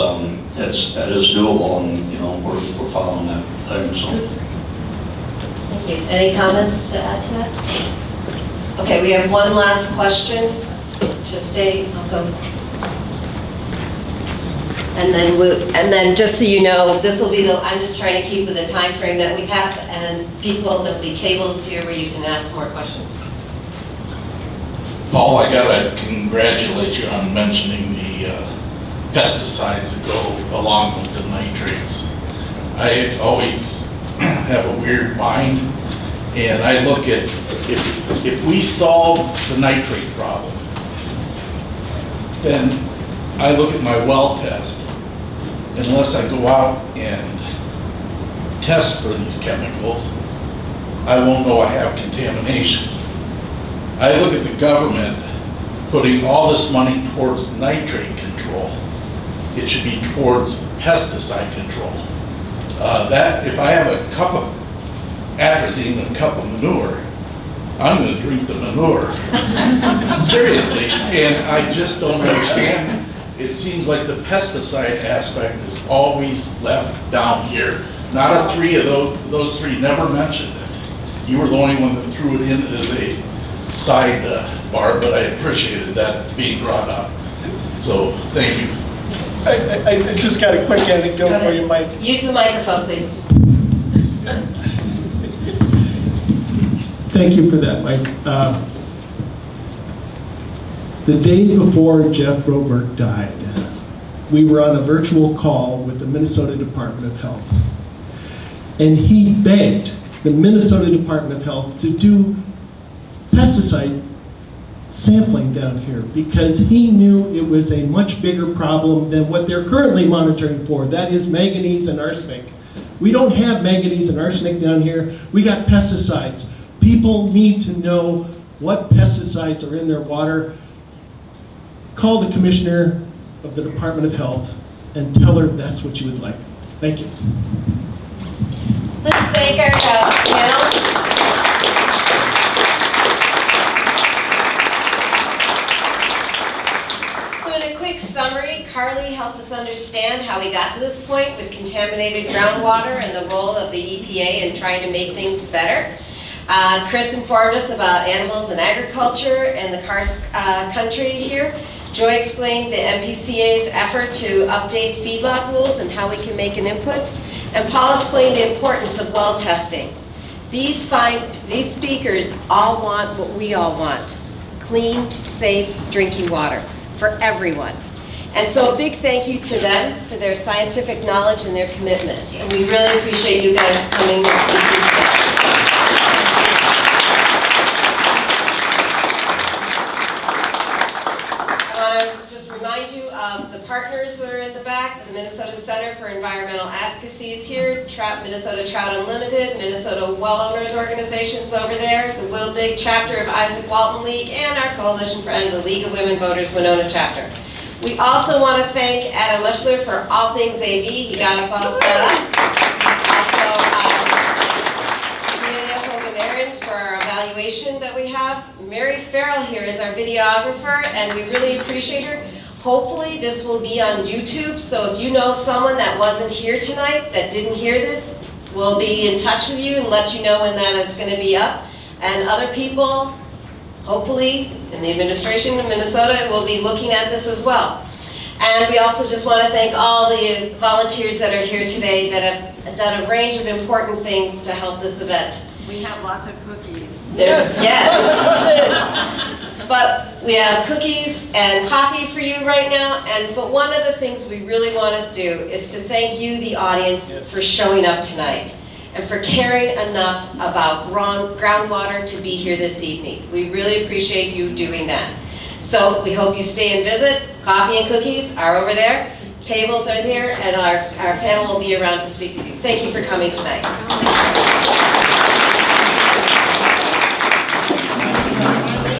is doable, and we're following that thing. So. Thank you. Any comments to add to that? Okay, we have one last question. Just I'll go. And then just so you know, this will be I'm just trying to keep with the time frame that we have, and there'll be tables here where you can ask more questions. Paul, I gotta congratulate you on mentioning the pesticides that go along with the nitrates. I always have a weird mind, and I look at if we solve the nitrate problem, then I look at my well test. Unless I go out and test for these chemicals, I won't know I have contamination. I look at the government putting all this money towards nitrate control, it should be towards pesticide control. That, if I have a cup of atrazine and a cup of manure, I'm gonna drink the manure. Seriously, and I just don't understand. It seems like the pesticide aspect is always left down here. Not a three of those three never mentioned it. You were the only one that threw it in as a side bar, but I appreciated that being brought up. So, thank you. I just got a quick anecdote for you, Mike. Use the microphone, please. Thank you for that, Mike. The day before Jeff Broberg died, we were on a virtual call with the Minnesota Department of Health. And he begged the Minnesota Department of Health to do pesticide sampling down here because he knew it was a much bigger problem than what they're currently monitoring for. That is manganese and arsenic. We don't have manganese and arsenic down here. We got pesticides. People need to know what pesticides are in their water. Call the commissioner of the Department of Health and tell her that's what you would like. Thank you. Let's thank our panel. So in a quick summary, Carly helped us understand how we got to this point with contaminated groundwater and the role of the EPA in trying to make things better. Chris informed us about animals and agriculture and the karst country here. Joy explained the MPCA's effort to update feedlot rules and how we can make an input. And Paul explained the importance of well testing. These speakers all want what we all want: clean, safe drinking water for everyone. And so a big thank you to them for their scientific knowledge and their commitment. And we really appreciate you guys coming and speaking today. Remind you of the partners that are in the back. The Minnesota Center for Environmental Advocacy is here, Minnesota Trout Unlimited, Minnesota Well Owners Organization's over there, the Will Dig chapter of Isaac Walton League, and our coalition friend, the League of Women Voters Winona chapter. We also want to thank Adam Mushler for all things AV. He got us all set up. For our evaluation that we have. Mary Farrell here is our videographer, and we really appreciate her. Hopefully this will be on YouTube, so if you know someone that wasn't here tonight, that didn't hear this, we'll be in touch with you and let you know when that is going to be up. And other people, hopefully, in the administration in Minnesota, will be looking at this as well. And we also just want to thank all the volunteers that are here today that have done a range of important things to help this event. We have lots of cookies. Yes. But we have cookies and coffee for you right now. But one of the things we really want to do is to thank you, the audience, for showing up tonight and for caring enough about groundwater to be here this evening. We really appreciate you doing that. So we hope you stay and visit. Coffee and cookies are over there. Tables are there, and our panel will be around to speak with you. Thank you for coming tonight.